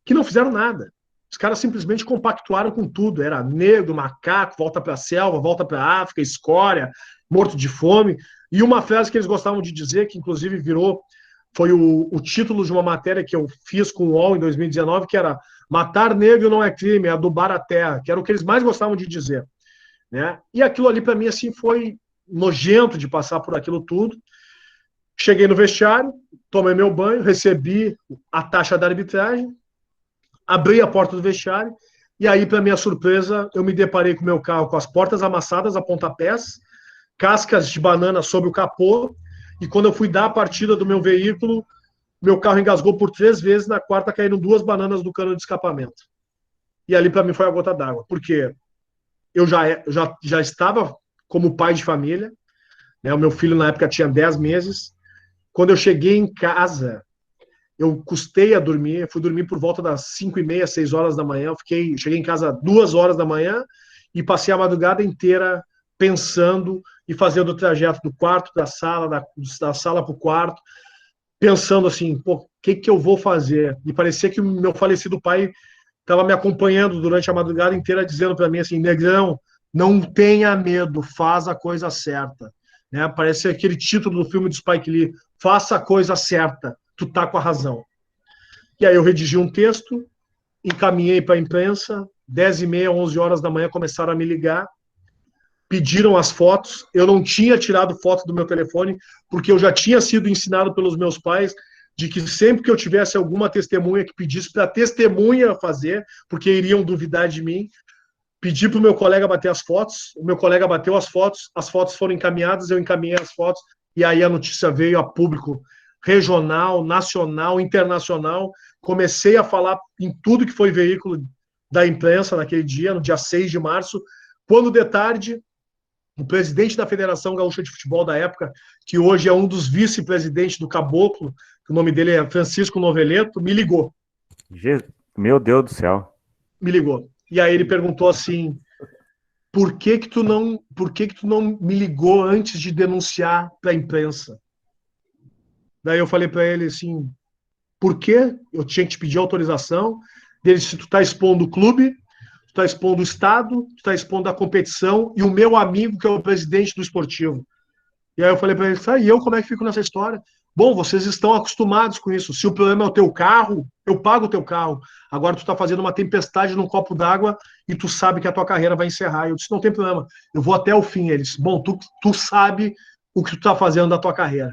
que não fizeram nada. Os caras simplesmente compactuaram com tudo. Era negro, macaco, volta para a selva, volta para a África, escória, morto de fome. E uma frase que eles gostavam de dizer, que inclusive foi o título de uma matéria que eu fiz com o UOL em 2019, que era matar negro não é crime, é adubar a terra, que era o que eles mais gostavam de dizer. Né? E aquilo ali, para mim, assim, foi nojento de passar por aquilo tudo. Cheguei no vestiário, tomei meu banho, recebi a taxa da arbitragem, abri a porta do vestiário, e aí, para minha surpresa, eu me deparei com o meu carro com as portas amassadas a pontapés, cascas de banana sobre o capô, e quando eu fui dar a partida do meu veículo, meu carro engasgou por 3 vezes, na quarta caíram 2 bananas do cano de escapamento. E ali, para mim, foi a gota d'água, porque eu já estava como pai de família, né? O meu filho, na época, tinha 10 meses. Quando eu cheguei em casa, eu custei a dormir, fui dormir por volta das 5h30, 6 horas da manhã, cheguei em casa 2 horas da manhã e passei a madrugada inteira pensando e fazendo o trajeto do quarto para a sala, da sala para o quarto, pensando assim, pô, o que eu vou fazer? E parecia que o meu falecido pai estava me acompanhando durante a madrugada inteira, dizendo para mim assim, negrão, não tenha medo, faz a coisa certa. Né? Parece aquele título do filme do Spike Lee, faça a coisa certa, tu tá com a razão. E aí eu redigi um texto, encaminhei para a imprensa, 10h30, 11 horas da manhã começaram a me ligar, pediram as fotos, eu não tinha tirado foto do meu telefone, porque eu já tinha sido ensinado pelos meus pais de que sempre que eu tivesse alguma testemunha que pedisse para a testemunha fazer, porque iriam duvidar de mim, pedi para o meu colega bater as fotos, o meu colega bateu as fotos foram encaminhadas, eu encaminhei as fotos, e aí a notícia veio a público regional, nacional, internacional, comecei a falar em tudo que foi veículo da imprensa naquele dia, no dia 6 de março, quando de tarde, o presidente da Federação Gaúcha de Futebol da época, que hoje é um dos vice-presidentes do Caboclo, que o nome dele é Francisco Noveleto, me ligou. Meu Deus do céu. Me ligou. E aí ele perguntou assim, por que tu não me ligou antes de denunciar para a imprensa? Daí eu falei para ele assim, por quê? Eu tinha que te pedir autorização. Ele disse, tu tá expondo o clube, tu tá expondo o Estado, tu tá expondo a competição e o meu amigo, que é o presidente do esportivo. E aí eu falei para ele, e eu como é que fico nessa história? Bom, vocês estão acostumados com isso. Se o problema é o teu carro, eu pago o teu carro. Agora tu tá fazendo uma tempestade num copo d'água e tu sabe que a tua carreira vai encerrar. Eu disse, não tem problema, eu vou até o fim. Ele disse, bom, tu sabe o que tu tá fazendo da tua carreira.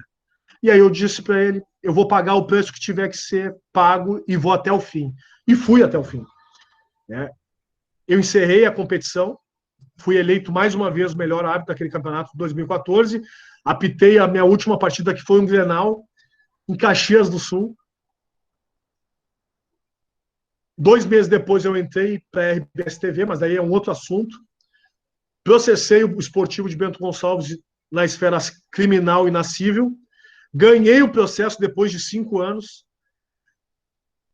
E aí eu disse para ele, eu vou pagar o preço que tiver que ser pago e vou até o fim. E fui até o fim. Né? Eu encerrei a competição, fui eleito mais uma vez o melhor árbitro daquele campeonato de 2014, apitei a minha última partida, que foi um Grenal, em Caxias do Sul. 2 meses depois eu entrei para a RBS TV, mas daí é um outro assunto. Processei o Esportivo de Bento Gonçalves na esfera criminal e na civil. Ganhei o processo depois de 5 anos.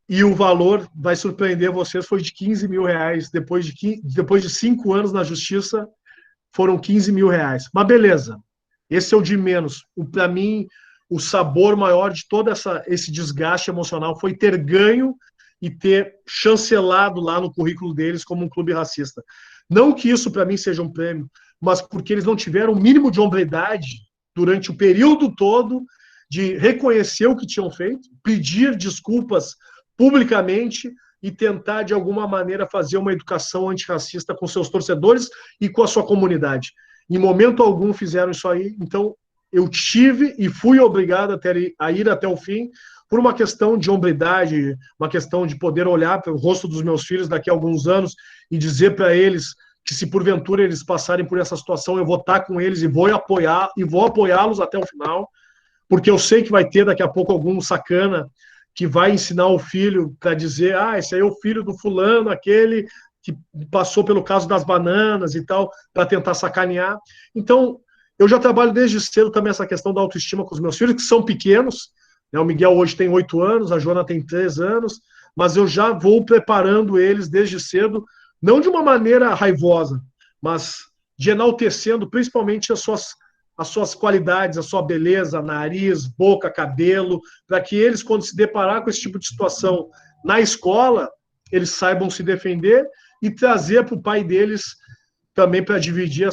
E o valor, vai surpreender vocês, foi de 15 mil reais. Depois de 5 anos na justiça, foram 15 mil reais. Mas beleza, esse é o de menos. Para mim, o sabor maior de todo esse desgaste emocional foi ter ganho e ter chancelado lá no currículo deles como um clube racista. Não que isso para mim seja um prêmio, mas porque eles não tiveram o mínimo de hombridade durante o período todo de reconhecer o que tinham feito, pedir desculpas publicamente e tentar, de alguma maneira, fazer uma educação antirracista com seus torcedores e com a sua comunidade. Em momento algum fizeram isso aí, então eu tive e fui obrigado a ir até o fim por uma questão de hombridade, uma questão de poder olhar para o rosto dos meus filhos daqui a alguns anos e dizer para eles que se porventura eles passarem por essa situação, eu vou estar com eles e vou apoiá-los até o final, porque eu sei que vai ter daqui a pouco algum sacana que vai ensinar o filho para dizer, esse aí é o filho do fulano, aquele que passou pelo caso das bananas e tal, para tentar sacanear. Então, eu já trabalho desde cedo também essa questão da autoestima com os meus filhos, que são pequenos, né? O Miguel hoje tem 8 anos, a Joana tem 3 anos, mas eu já vou preparando eles desde cedo, não de uma maneira raivosa, mas de enaltecendo principalmente as suas qualidades, a sua beleza, nariz, boca, cabelo, para que eles, quando se deparar com esse tipo de situação na escola, eles saibam se defender e trazer para o pai deles também para dividir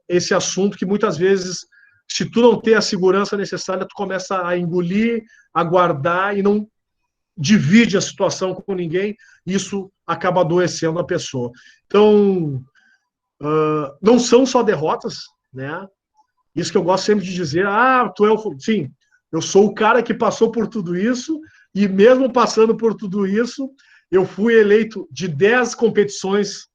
esse assunto que muitas vezes, se tu não tem a segurança necessária, tu começa a engolir, a guardar e não divide a situação com ninguém, isso acaba adoecendo a pessoa. Então, não são só derrotas, né? Isso que eu gosto sempre de dizer, tu é o... Sim, eu sou o cara que passou por tudo isso, e mesmo passando por tudo isso, eu fui eleito de 10 competições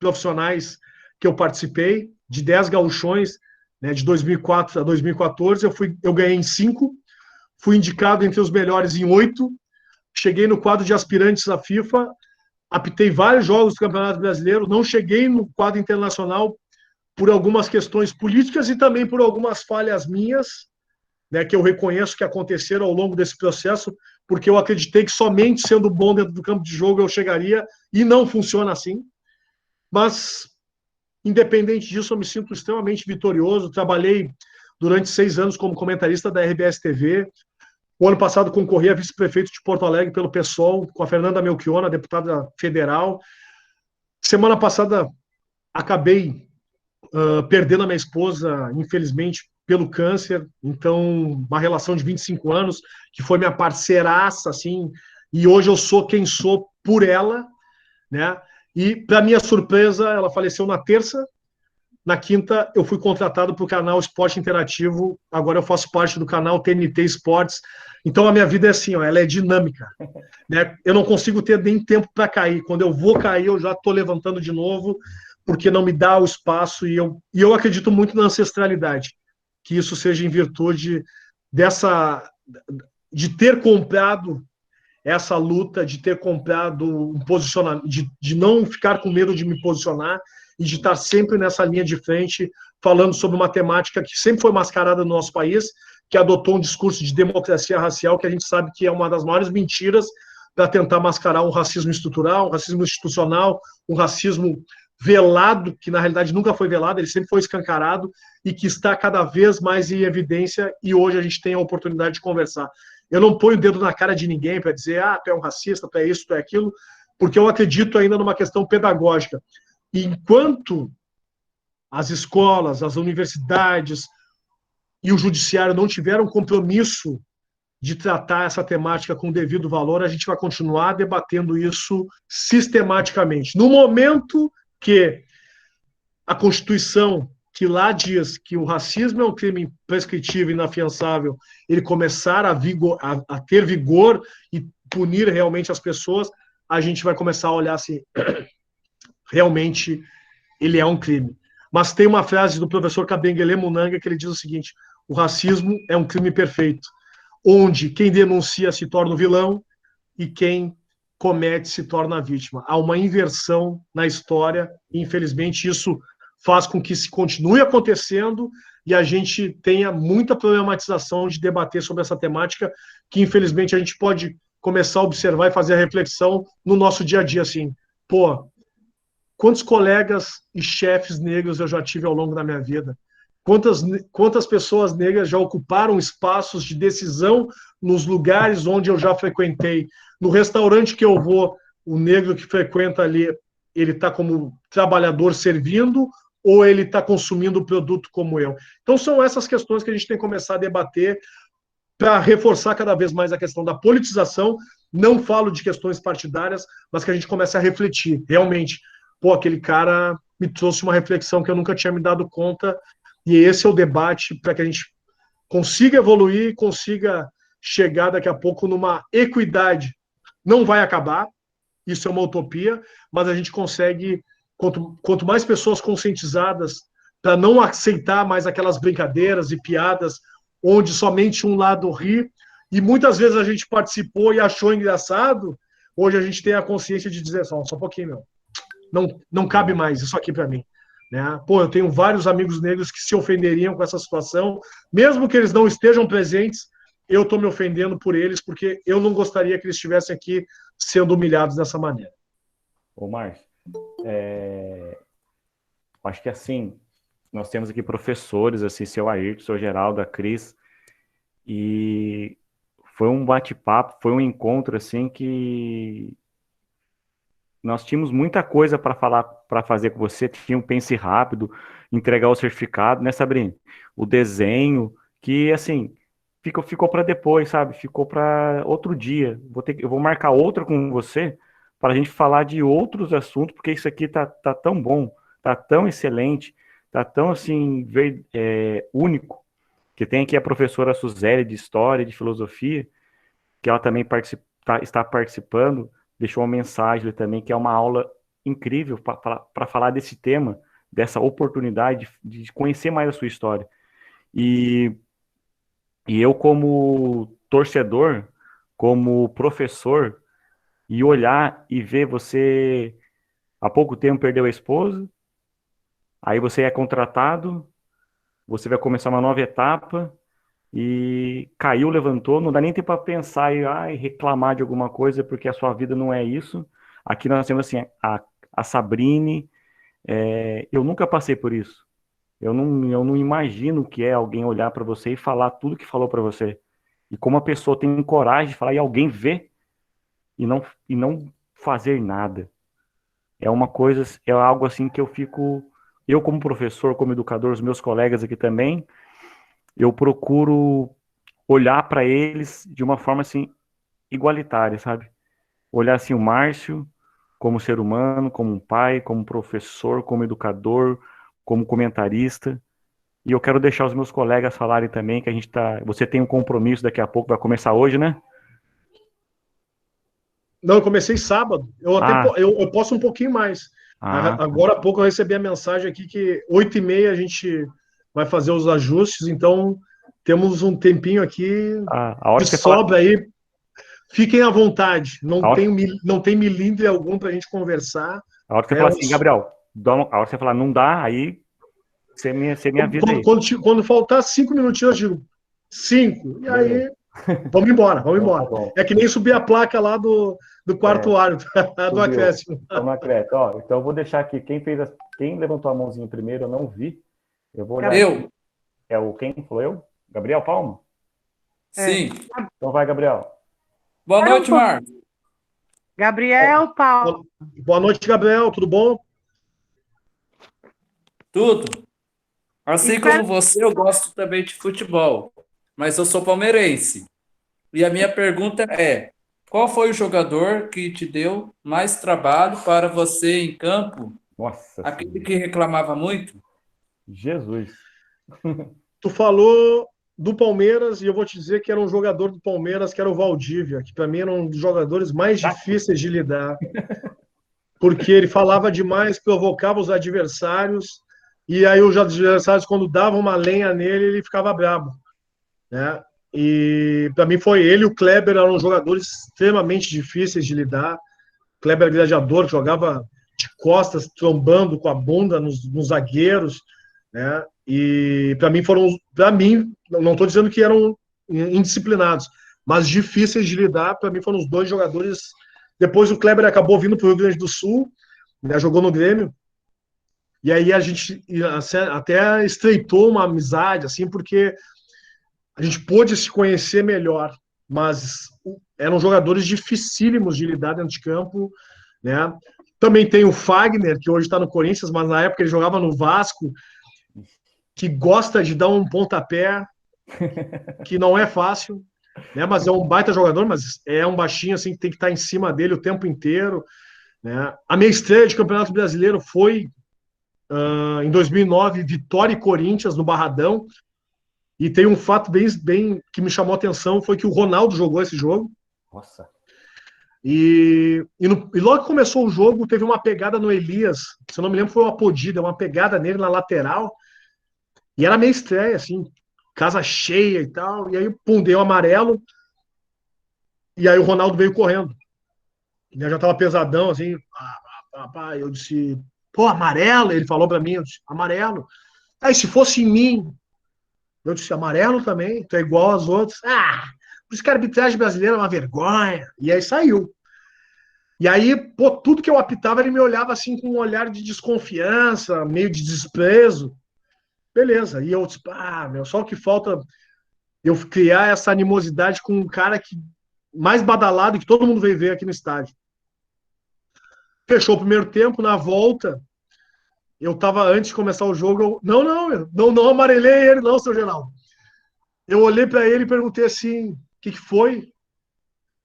profissionais que eu participei, de 10 gauchões, né, de 2004 a 2014, eu ganhei em 5, fui indicado entre os melhores em 8, cheguei no quadro de aspirantes à FIFA, apitei vários jogos do Campeonato Brasileiro, não cheguei no quadro internacional por algumas questões políticas e também por algumas falhas minhas, né, que eu reconheço que aconteceram ao longo desse processo, porque eu acreditei que somente sendo bom dentro do campo de jogo eu chegaria, e não funciona assim. Mas, independente disso, eu me sinto extremamente vitorioso. Trabalhei durante 6 anos como comentarista da RBS TV. O ano passado concorri a vice-prefeito de Porto Alegre pelo PSOL, com a Fernanda Melchiona, deputada federal. Semana passada, acabei perdendo a minha esposa, infelizmente, pelo câncer. Então, uma relação de 25 anos, que foi minha parceiraça, assim, e hoje eu sou quem sou por ela, né? E, para minha surpresa, ela faleceu na terça. Na quinta, eu fui contratado para o canal Esporte Interativo. Agora eu faço parte do canal TNT Esportes. Então, a minha vida é assim, ela é dinâmica, né? Eu não consigo ter nem tempo para cair. Quando eu vou cair, eu já estou levantando de novo, porque não me dá o espaço. E eu acredito muito na ancestralidade, que isso seja em virtude de ter comprado essa luta, de ter comprado um posicionamento, de não ficar com medo de me posicionar e de estar sempre nessa linha de frente, falando sobre uma temática que sempre foi mascarada no nosso país, que adotou um discurso de democracia racial, que a gente sabe que é uma das maiores mentiras para tentar mascarar um racismo estrutural, um racismo institucional, um racismo velado, que na realidade nunca foi velado, ele sempre foi escancarado e que está cada vez mais em evidência, e hoje a gente tem a oportunidade de conversar. Eu não ponho o dedo na cara de ninguém para dizer, tu é um racista, tu é isso, tu é aquilo, porque eu acredito ainda numa questão pedagógica. E enquanto as escolas, as universidades e o judiciário não tiveram compromisso de tratar essa temática com o devido valor, a gente vai continuar debatendo isso sistematicamente. No momento que a Constituição, que lá diz que o racismo é um crime prescritível e inafiançável, ele começar a ter vigor e punir realmente as pessoas, a gente vai começar a olhar assim, realmente ele é um crime. Mas tem uma frase do professor Kabengele Munanga que ele diz o seguinte: o racismo é um crime perfeito, onde quem denuncia se torna o vilão e quem comete se torna a vítima. Há uma inversão na história e, infelizmente, isso faz com que se continue acontecendo e a gente tenha muita problematização de debater sobre essa temática, que, infelizmente, a gente pode começar a observar e fazer a reflexão no nosso dia a dia, assim, quantos colegas e chefes negros eu já tive ao longo da minha vida? Quantas pessoas negras já ocuparam espaços de decisão nos lugares onde eu já frequentei? No restaurante que eu vou, o negro que frequenta ali, ele está como trabalhador servindo ou ele está consumindo o produto como eu? Então, são essas questões que a gente tem que começar a debater para reforçar cada vez mais a questão da politização. Não falo de questões partidárias, mas que a gente comece a refletir. Realmente, aquele cara me trouxe uma reflexão que eu nunca tinha me dado conta, e esse é o debate para que a gente consiga evoluir, consiga chegar daqui a pouco numa equidade. Não vai acabar, isso é uma utopia, mas a gente consegue, quanto mais pessoas conscientizadas para não aceitar mais aquelas brincadeiras e piadas onde somente um lado ri, e muitas vezes a gente participou e achou engraçado, hoje a gente tem a consciência de dizer só um pouquinho, não cabe mais isso aqui para mim. né? Pô, eu tenho vários amigos negros que se ofenderiam com essa situação, mesmo que eles não estejam presentes, eu estou me ofendendo por eles, porque eu não gostaria que eles estivessem aqui sendo humilhados dessa maneira. Ô, Márcio, acho que assim, nós temos aqui professores, assim, seu Ayrton, seu Geraldo, a Cris, e foi um bate-papo, foi um encontro, assim, que nós tínhamos muita coisa para falar, para fazer com você, tinha um pense rápido, entregar o certificado, né, Sabrina? O desenho, que, assim, ficou para depois, sabe? Ficou para outro dia. Eu vou marcar outra com você para a gente falar de outros assuntos, porque isso aqui tá tão bom, tá tão excelente, tá tão, assim, único, que tem aqui a professora Suzeli de História e de Filosofia, que ela também está participando, deixou uma mensagem ali também, que é uma aula incrível para falar desse tema, dessa oportunidade de conhecer mais a sua história. E eu, como torcedor, como professor, e olhar e ver você, há pouco tempo perdeu a esposa, aí você é contratado, você vai começar uma nova etapa, e caiu, levantou, não dá nem tempo para pensar e reclamar de alguma coisa, porque a sua vida não é isso. Aqui nós temos assim, a Sabrine, eu nunca passei por isso. Eu não imagino o que é alguém olhar para você e falar tudo que falou para você. E como a pessoa tem coragem de falar e alguém vê e não fazer nada. É uma coisa, é algo assim que eu como professor, como educador, os meus colegas aqui também, eu procuro olhar para eles de uma forma assim igualitária, sabe? Olhar assim o Márcio como ser humano, como um pai, como professor, como educador, como comentarista. E eu quero deixar os meus colegas falarem também que você tem um compromisso daqui a pouco, vai começar hoje, né? Não, eu comecei sábado. Eu posso um pouquinho mais. Agora há pouco eu recebi a mensagem aqui que 8h30 a gente vai fazer os ajustes, então temos um tempinho aqui a hora que que sobra aí. Fiquem à vontade, não tem milímetro algum para a gente conversar. A hora que você falar assim, Gabriel, a hora que você falar não dá, aí você me avisa aí. Quando faltar 5 minutinhos, eu digo 5. E aí, vamos embora. Tá, é que nem subir a placa lá do quarto árbitro, do acréscimo. Então eu vou deixar aqui, quem levantou a mãozinha primeiro, eu não vi. Eu vou olhar. Quem falou eu? Gabriel Palma? Sim. Então vai, Gabriel. Boa noite, Marcos. Gabriel Palma. Boa noite, Gabriel. Tudo bom? Tudo. Assim como você, eu gosto também de futebol, mas eu sou palmeirense. E a minha pergunta é: qual foi o jogador que te deu mais trabalho para você em campo? Nossa. Aquele que reclamava muito? Jesus. Tu falou do Palmeiras e eu vou te dizer que era um jogador do Palmeiras que era o Valdívia, que para mim era um dos jogadores mais difíceis de lidar, porque ele falava demais, provocava os adversários, e aí os adversários, quando davam uma lenha nele, ele ficava bravo, né? E para mim foi ele e o Kleber eram jogadores extremamente difíceis de lidar. Kleber gladiador, jogava de costas, trombando com a bunda nos zagueiros, né? E para mim, não estou dizendo que eram indisciplinados, mas difíceis de lidar. Para mim foram os dois jogadores. Depois o Kleber acabou vindo para o Rio Grande do Sul, né? Jogou no Grêmio. E aí a gente até estreitou uma amizade, assim, porque a gente pôde se conhecer melhor, mas eram jogadores dificílimos de lidar dentro de campo, né? Também tem o Fagner, que hoje está no Corinthians, mas na época ele jogava no Vasco, que gosta de dar um pontapé, que não é fácil, né? Mas é um baita jogador, mas é um baixinho assim que tem que estar em cima dele o tempo inteiro, né? A minha estreia de Campeonato Brasileiro foi em 2009, Vitória e Corinthians no Barradão. E tem um fato bem que me chamou a atenção, foi que o Ronaldo jogou esse jogo. Nossa. E logo que começou o jogo, teve uma pegada no Elias, se eu não me lembro foi uma Apodi, uma pegada nele na lateral, e era meio estreia, assim, casa cheia e tal, e aí, pum, deu amarelo, e aí o Ronaldo veio correndo. E já tava pesadão, assim, eu disse, Pô, amarelo? Ele falou para mim, eu disse, amarelo. Aí, se fosse em mim, eu disse, amarelo também, tu é igual aos outros. Por isso que a arbitragem brasileira é uma vergonha. E aí saiu. E aí, pô, tudo que eu apitava, ele me olhava assim com um olhar de desconfiança, meio de desprezo. Beleza. E eu disse, só o que falta eu criar essa animosidade com um cara que mais badalado que todo mundo veio ver aqui no estádio. Fechou o primeiro tempo, na volta, eu tava, antes de começar o jogo, não amarelei ele não, seu Geraldo. Eu olhei para ele e perguntei assim, o que foi?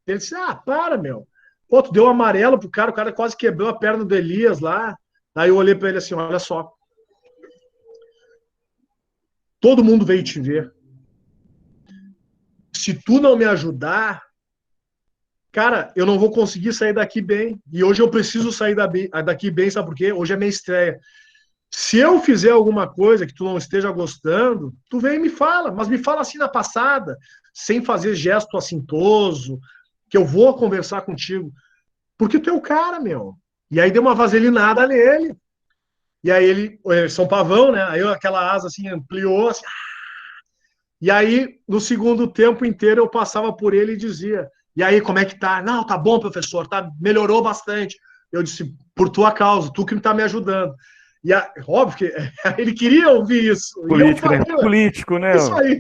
Ele disse, para, meu. Pô, tu deu um amarelo pro cara, o cara quase quebrou a perna do Elias lá. Aí eu olhei para ele assim, olha só. Todo mundo veio te ver. Se tu não me ajudar, cara, eu não vou conseguir sair daqui bem. E hoje eu preciso sair daqui bem, sabe por quê? Hoje é minha estreia. Se eu fizer alguma coisa que tu não esteja gostando, tu vem e me fala, mas me fala assim na passada, sem fazer gesto assintoso, que eu vou conversar contigo. Porque tu é o cara, meu. E aí deu uma vaselinada nele. E aí ele, São Pavão, né? Aí aquela asa assim ampliou, assim. E aí, no segundo tempo inteiro, eu passava por ele e dizia, e aí, como é que tá? Não, tá bom, professor, melhorou bastante. Eu disse, por tua causa, tu que tá me ajudando. E óbvio que ele queria ouvir isso. Político, né? Político, né? Isso aí.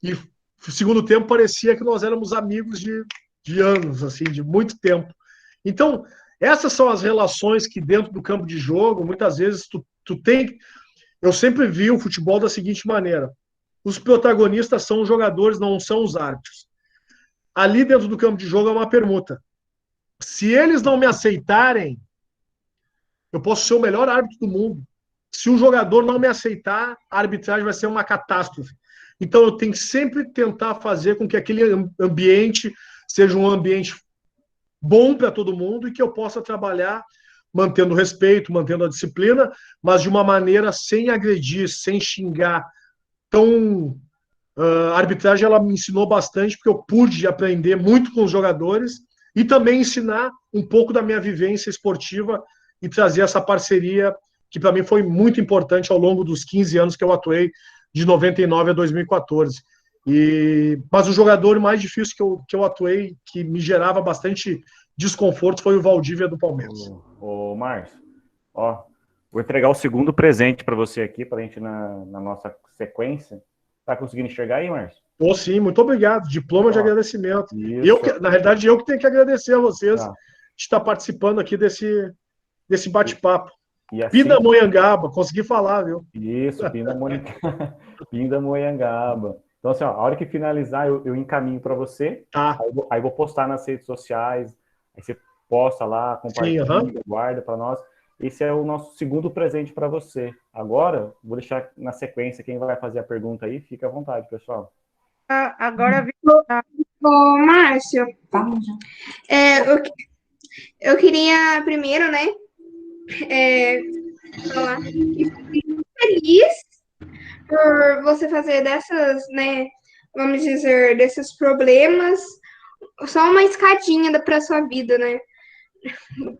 E no segundo tempo parecia que nós éramos amigos de anos, assim, de muito tempo. Então, essas são as relações que dentro do campo de jogo, muitas vezes tu tem... Eu sempre vi o futebol da seguinte maneira. Os protagonistas são os jogadores, não são os árbitros. Ali dentro do campo de jogo é uma permuta. Se eles não me aceitarem, eu posso ser o melhor árbitro do mundo. Se o jogador não me aceitar, a arbitragem vai ser uma catástrofe. Então eu tenho que sempre tentar fazer com que aquele ambiente seja um ambiente bom para todo mundo e que eu possa trabalhar mantendo o respeito, mantendo a disciplina, mas de uma maneira sem agredir, sem xingar. Então, a arbitragem ela me ensinou bastante, porque eu pude aprender muito com os jogadores e também ensinar um pouco da minha vivência esportiva e trazer essa parceria que para mim foi muito importante ao longo dos 15 anos que eu atuei, de 99 a 2014. Mas o jogador mais difícil que eu atuei, que me gerava bastante desconforto, foi o Valdívia do Palmeiras. Ô Márcio, vou entregar o segundo presente para você aqui, para a gente na nossa sequência. Tá conseguindo enxergar aí, Márcio? Tô sim, muito obrigado. Diploma de agradecimento. Na realidade, eu que tenho que agradecer a vocês de estar participando aqui desse bate-papo. Assim, Pindamonhangaba, consegui falar, viu? Isso, Pindamonhangaba. Então, assim, a hora que finalizar, eu encaminho para você. Tá. Aí vou postar nas redes sociais. Aí você posta lá, compartilha, guarda para nós. Esse é o nosso segundo presente para você. Agora, vou deixar na sequência quem vai fazer a pergunta aí. Fica à vontade, pessoal. Agora, Ô, Márcio, eu queria primeiro, né, falar que fico feliz por você fazer dessas, né, vamos dizer, desses problemas só uma escadinha para sua vida, né?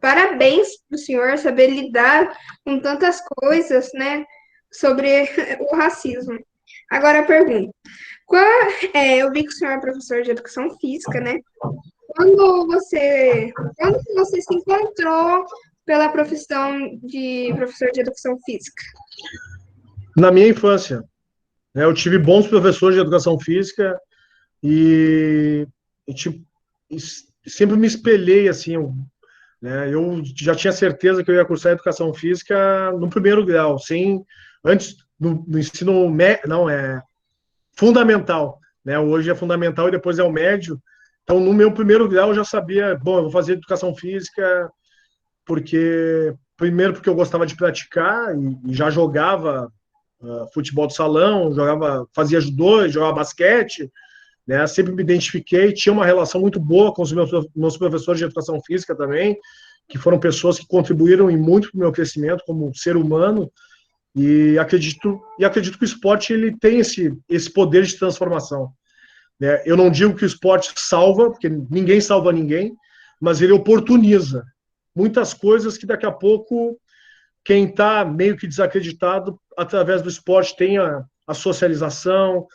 Parabéns pro senhor saber lidar com tantas coisas, né, sobre o racismo. Agora a pergunta. Eu vi que o senhor é professor de educação física, né? Quando você se encontrou pela profissão de professor de educação física? Na minha infância. Eu tive bons professores de educação física e sempre me espelhei, assim, eu já tinha certeza que eu ia cursar educação física no primeiro grau, antes do ensino fundamental, né? Hoje é fundamental e depois é o médio. Então, no meu primeiro grau, eu já sabia, eu vou fazer educação física primeiro porque eu gostava de praticar e já jogava futebol de salão, fazia judô, jogava basquete, né? Sempre me identifiquei, tinha uma relação muito boa com os meus professores de educação física também, que foram pessoas que contribuíram muito para o meu crescimento como ser humano. E acredito que o esporte ele tem esse poder de transformação. Né? Eu não digo que o esporte salva, porque ninguém salva ninguém, mas ele oportuniza. muitas coisas que daqui a pouco quem está meio que desacreditado, através do esporte, tem a socialização,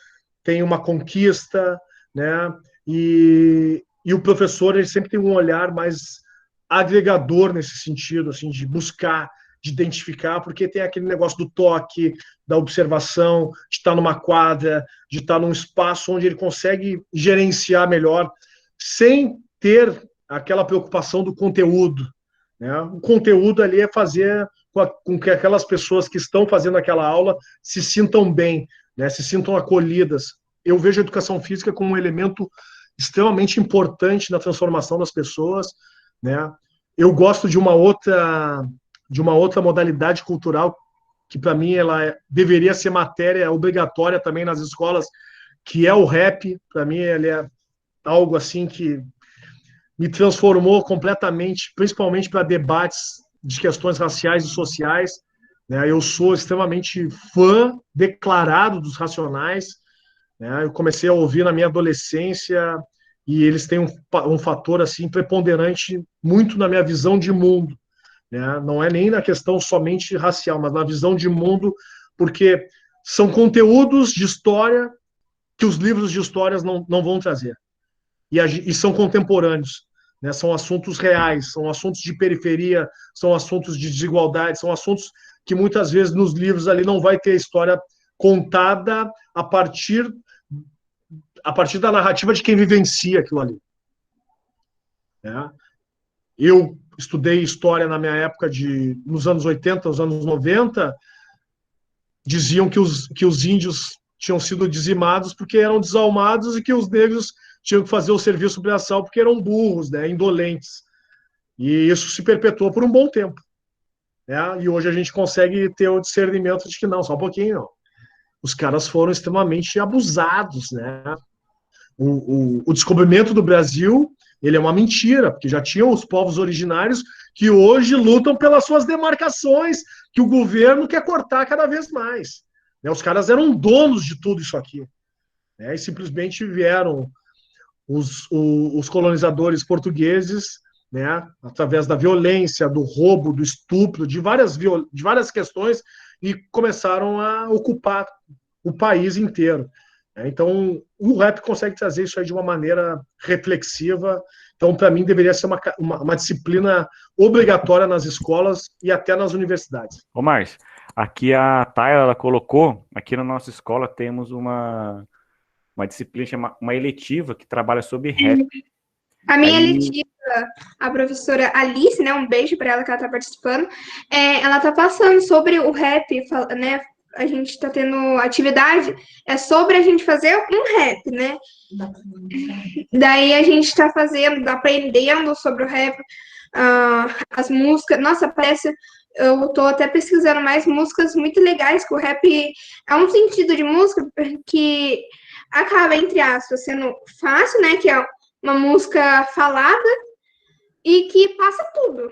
tem uma conquista, né? E o professor, ele sempre tem um olhar mais agregador nesse sentido, assim, de buscar, de identificar, porque tem aquele negócio do toque, da observação, de estar numa quadra, de estar num espaço onde ele consegue gerenciar melhor, sem ter aquela preocupação do conteúdo, né? O conteúdo ali é fazer com que aquelas pessoas que estão fazendo aquela aula se sintam bem, né? Se sintam acolhidas. Eu vejo a educação física como um elemento extremamente importante na transformação das pessoas, né? Eu gosto de uma outra modalidade cultural que para mim deveria ser matéria obrigatória também nas escolas, que é o rap. Para mim ele é algo assim que me transformou completamente, principalmente para debates de questões raciais e sociais, né? Eu sou extremamente fã declarado dos Racionais, né? Eu comecei a ouvir na minha adolescência e eles têm um fator assim preponderante muito na minha visão de mundo, né? Não é nem na questão somente racial, mas na visão de mundo, porque são conteúdos de história que os livros de histórias não vão trazer, e são contemporâneos, né? São assuntos reais, são assuntos de periferia, são assuntos de desigualdade, são assuntos que muitas vezes nos livros ali não vai ter a história contada a partir da narrativa de quem vivencia aquilo ali, né? Eu estudei história na minha época, nos anos 80, nos anos 90, diziam que os índios tinham sido dizimados porque eram desalmados e que os negros tinham que fazer o serviço braçal porque eram burros, né, indolentes. E isso se perpetuou por um bom tempo, né? E hoje a gente consegue ter o discernimento de que não, só um pouquinho, não. Os caras foram extremamente abusados, né? O descobrimento do Brasil, ele é uma mentira, porque já tinham os povos originários que hoje lutam pelas suas demarcações, que o governo quer cortar cada vez mais, né? Os caras eram donos de tudo isso aqui, né? E simplesmente vieram os colonizadores portugueses, né, através da violência, do roubo, do estupro, de várias questões, e começaram a ocupar o país inteiro. Então, o rap consegue trazer isso aí de uma maneira reflexiva. Então, para mim, deveria ser uma disciplina obrigatória nas escolas e até nas universidades. Ô, Márcio, aqui a Tayla, ela colocou, aqui na nossa escola temos uma disciplina, uma eletiva que trabalha sobre rap. A minha eletiva, a professora Alice, né, um beijo para ela que ela está participando, ela está passando sobre o rap, né? A gente está tendo atividade, sobre a gente fazer um rap, né? Daí a gente está aprendendo sobre o rap, as músicas. Nossa, parece. Eu estou até pesquisando mais músicas muito legais, que o rap é um sentido de música que acaba, entre aspas, sendo fácil, né? Que é uma música falada e que passa tudo.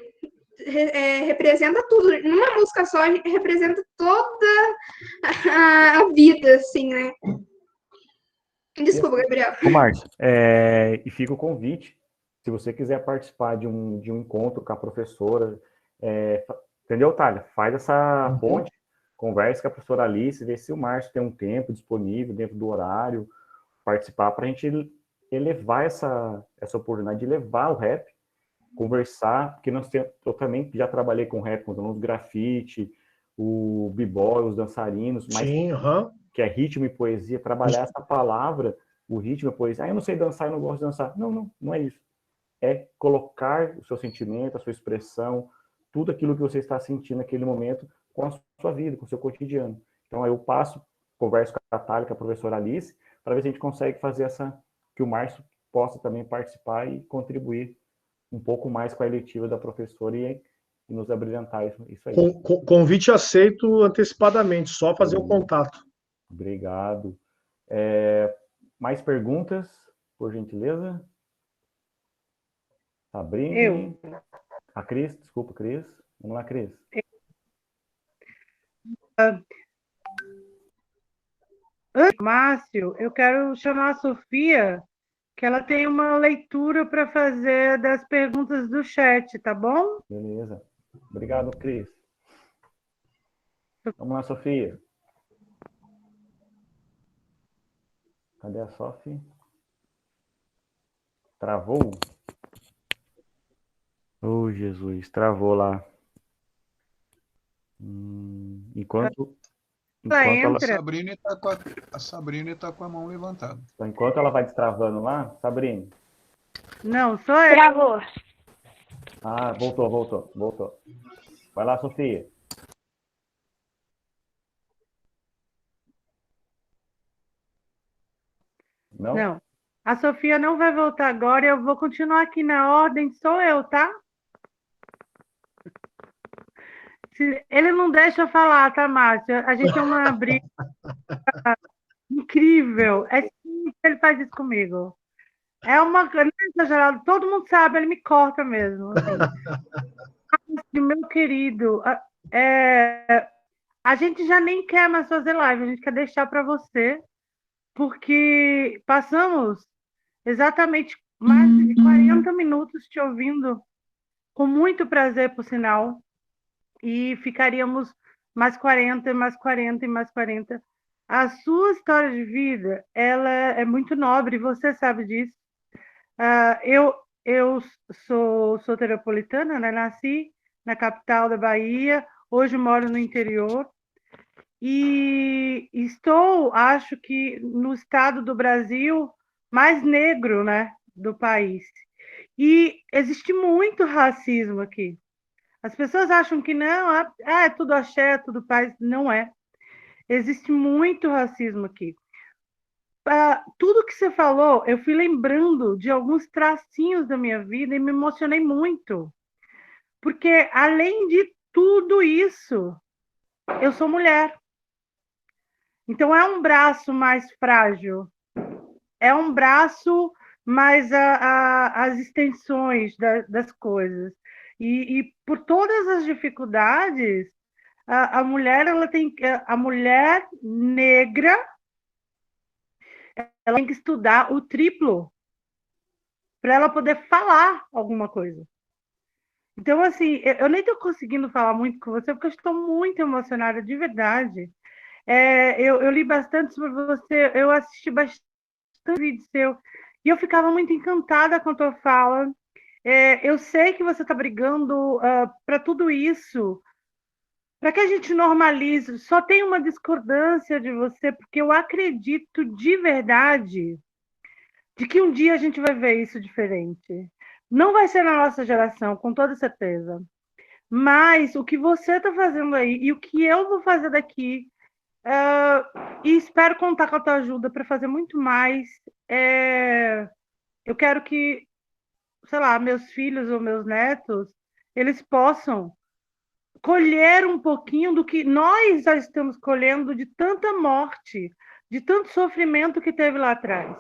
Representa tudo. Numa música só, representa toda a vida, assim, né? Desculpa, Gabriel. Ô, Márcio, e fica o convite, se você quiser participar de um encontro com a professora, entendeu, Thalia? Faz essa ponte, converse com a professora Alice, vê se o Márcio tem um tempo disponível dentro do horário, participar, para a gente elevar essa oportunidade de levar o rap, conversar, porque eu também já trabalhei com rap, com os grafite, o b-boy, os dançarinos, mas que é ritmo e poesia, trabalhar essa palavra, o ritmo e a poesia. Eu não sei dançar, eu não gosto de dançar. Não é isso. É colocar o seu sentimento, a sua expressão, tudo aquilo que você está sentindo naquele momento com a sua vida, com o seu cotidiano. Então, eu converso com a Thalia, com a professora Alice, para ver se a gente consegue fazer que o Márcio possa também participar e contribuir um pouco mais com a eletiva da professora e nos abrilhantar isso aí. Convite aceito antecipadamente, só fazer o contato. Obrigado. Mais perguntas, por gentileza? Sabrina? A Cris, desculpa, Cris. Vamos lá, Cris. Márcio, eu quero chamar a Sofia, que ela tem uma leitura para fazer das perguntas do chat, tá bom? Beleza. Obrigado, Cris. Vamos lá, Sofia. Cadê a Sofia? Travou? Oh, Jesus, travou lá. Enquanto ela... A Sabrina está com a mão levantada. Então, enquanto ela vai destravando lá, Sabrina. Não, sou eu. Travou. Ah, voltou. Vai lá, Sofia. Não. A Sofia não vai voltar agora, eu vou continuar aqui na ordem, sou eu, tá? Ele não deixa eu falar, tá, Márcio? A gente é uma briga incrível. É sim que ele faz isso comigo. É uma coisa exagerada, todo mundo sabe, ele me corta mesmo. Assim. Meu querido, a gente já nem quer mais fazer live, a gente quer deixar para você, porque passamos exatamente mais de 40 minutos te ouvindo, com muito prazer, por sinal, e ficaríamos mais 40, mais 40 e mais 40. A sua história de vida, ela é muito nobre, você sabe disso. Eu sou soteropolitana, né? Nasci na capital da Bahia, hoje moro no interior, e estou, acho que, no estado do Brasil mais negro, né, do país. E existe muito racismo aqui. As pessoas acham que não, é tudo axé, tudo paz. Não é. Existe muito racismo aqui. Tudo que você falou, eu fui lembrando de alguns tracinhos da minha vida e me emocionei muito. Porque, além de tudo isso, eu sou mulher. Então, é um braço mais frágil. É um braço mais as extensões das coisas. E por todas as dificuldades, a mulher, a mulher negra, ela tem que estudar o triplo para ela poder falar alguma coisa. Então, assim, eu nem estou conseguindo falar muito com você, porque eu estou muito emocionada, de verdade. Eu li bastante sobre você, eu assisti bastante vídeo seu, e eu ficava muito encantada com a tua fala. Eu sei que você está brigando para tudo isso, para que a gente normalize. Só tem uma discordância de você, porque eu acredito de verdade de que um dia a gente vai ver isso diferente. Não vai ser na nossa geração, com toda certeza. Mas o que você está fazendo aí e o que eu vou fazer daqui, e espero contar com a tua ajuda para fazer muito mais. Eu quero que, sei lá, meus filhos ou meus netos, eles possam colher um pouquinho do que nós já estamos colhendo, de tanta morte, de tanto sofrimento que teve lá atrás.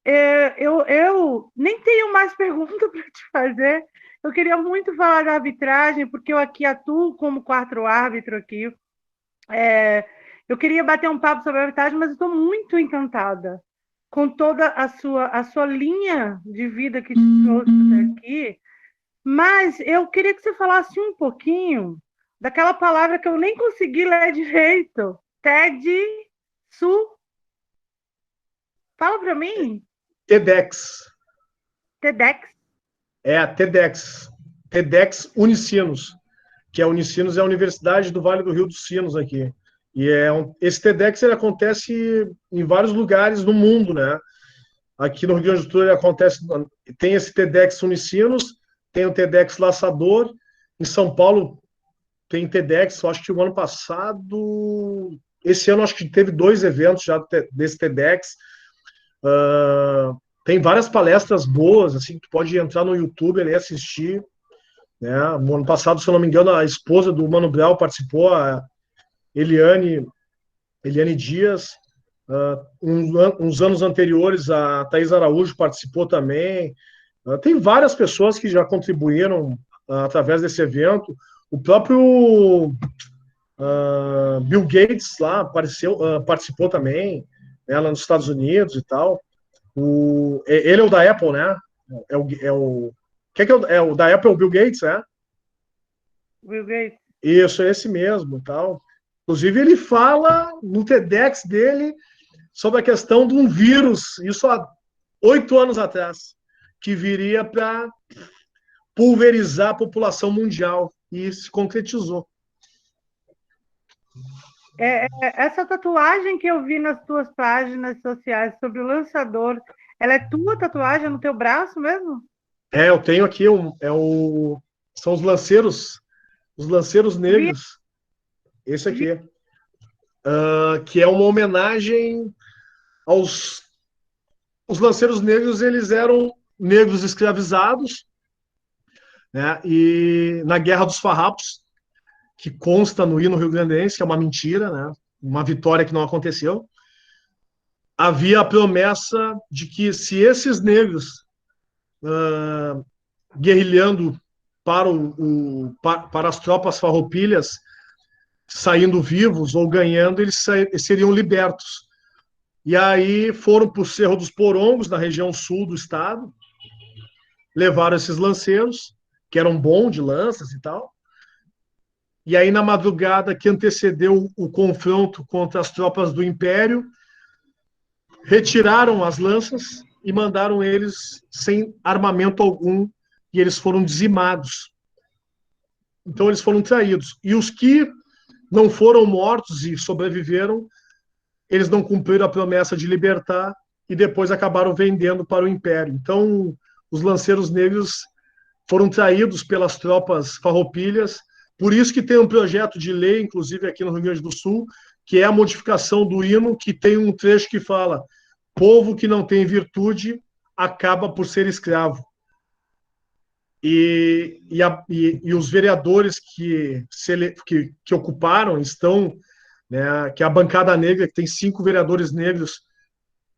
Eu nem tenho mais pergunta para te fazer. Eu queria muito falar da arbitragem, porque eu aqui atuo como quarto árbitro aqui. Eu queria bater um papo sobre a arbitragem, mas estou muito encantada com toda a sua linha de vida que te trouxe até aqui. Mas eu queria que você falasse um pouquinho daquela palavra que eu nem consegui ler direito. TEDx. Fala para mim. TEDx. TEDx? TEDx. TEDx Unicinos, que a Unicinos é a Universidade do Vale do Rio dos Sinos aqui. E esse TEDx ele acontece em vários lugares do mundo, né? Aqui no Rio Grande do Sul ele acontece, tem esse TEDx Unicinos, tem o TEDx Laçador. Em São Paulo tem TEDx, eu acho que o ano passado, esse ano acho que teve 2 eventos já desse TEDx. Tem várias palestras boas, assim, que tu pode entrar no YouTube e assistir, né? No ano passado, se eu não me engano, a esposa do Mano Brown participou, a Eliane Dias. Uns anos anteriores, a Thaís Araújo participou também. Tem várias pessoas que já contribuíram através desse evento. O próprio Bill Gates lá participou também, né, lá nos Estados Unidos e tal. Ele é o da Apple, né? Quem que é o da Apple, o Bill Gates, né? Bill Gates. Isso, é esse mesmo, tal. Inclusive, ele fala no TEDx dele sobre a questão de um vírus, isso há 8 anos atrás, que viria para pulverizar a população mundial, e se concretizou. Essa tatuagem que eu vi nas tuas páginas sociais sobre o lançador, ela é tua tatuagem no teu braço mesmo? Eu tenho aqui, são os lanceiros negros. Esse aqui. Que é uma homenagem aos... Os lanceiros negros, eles eram negros escravizados, né? E na Guerra dos Farrapos, que consta no hino rio-grandense, que é uma mentira, né? Uma vitória que não aconteceu, havia a promessa de que se esses negros guerrilhando para as tropas farroupilhas, saindo vivos ou ganhando, eles seriam libertos. E aí foram para o Cerro dos Porongos, na região sul do estado, levaram esses lanceiros, que eram bons de lanças e tal, e aí na madrugada que antecedeu o confronto contra as tropas do Império, retiraram as lanças e mandaram eles sem armamento algum, e eles foram dizimados. Então eles foram traídos. E os que não foram mortos e sobreviveram, eles não cumpriram a promessa de libertar e depois acabaram vendendo para o Império. Então, os lanceiros negros foram traídos pelas tropas farroupilhas. Por isso que tem um projeto de lei, inclusive aqui no Rio Grande do Sul, que é a modificação do hino, que tem um trecho que fala: povo que não tem virtude acaba por ser escravo. E os vereadores que ocuparam estão, né, que é a bancada negra, que tem 5 vereadores negros,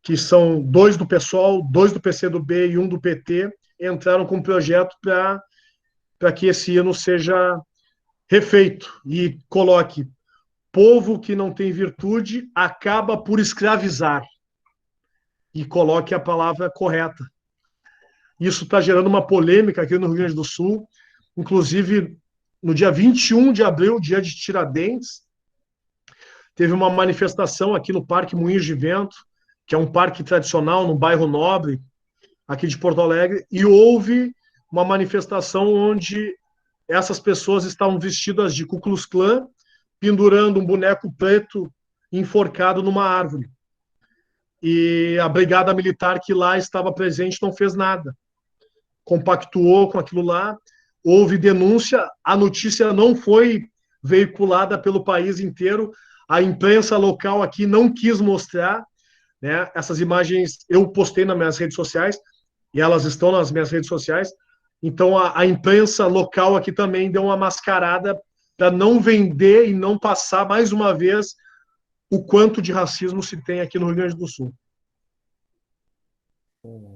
que são 2 do PSOL, 2 do PCdoB e 1 do PT, entraram com um projeto para que esse hino seja refeito e coloque: povo que não tem virtude acaba por escravizar, e coloque a palavra correta. Isso está gerando uma polêmica aqui no Rio Grande do Sul. Inclusive, no dia 21 de abril, dia de Tiradentes, teve uma manifestação aqui no Parque Moinhos de Vento, que é um parque tradicional no bairro Nobre, aqui de Porto Alegre, e houve uma manifestação onde essas pessoas estavam vestidas de Ku Klux Klan, pendurando um boneco preto enforcado numa árvore. E a brigada militar que lá estava presente não fez nada. Compactuou com aquilo lá, houve denúncia, a notícia não foi veiculada pelo país inteiro, a imprensa local aqui não quis mostrar, né? Essas imagens eu postei nas minhas redes sociais, e elas estão nas minhas redes sociais, então a imprensa local aqui também deu uma mascarada para não vender e não passar mais uma vez o quanto de racismo se tem aqui no Rio Grande do Sul.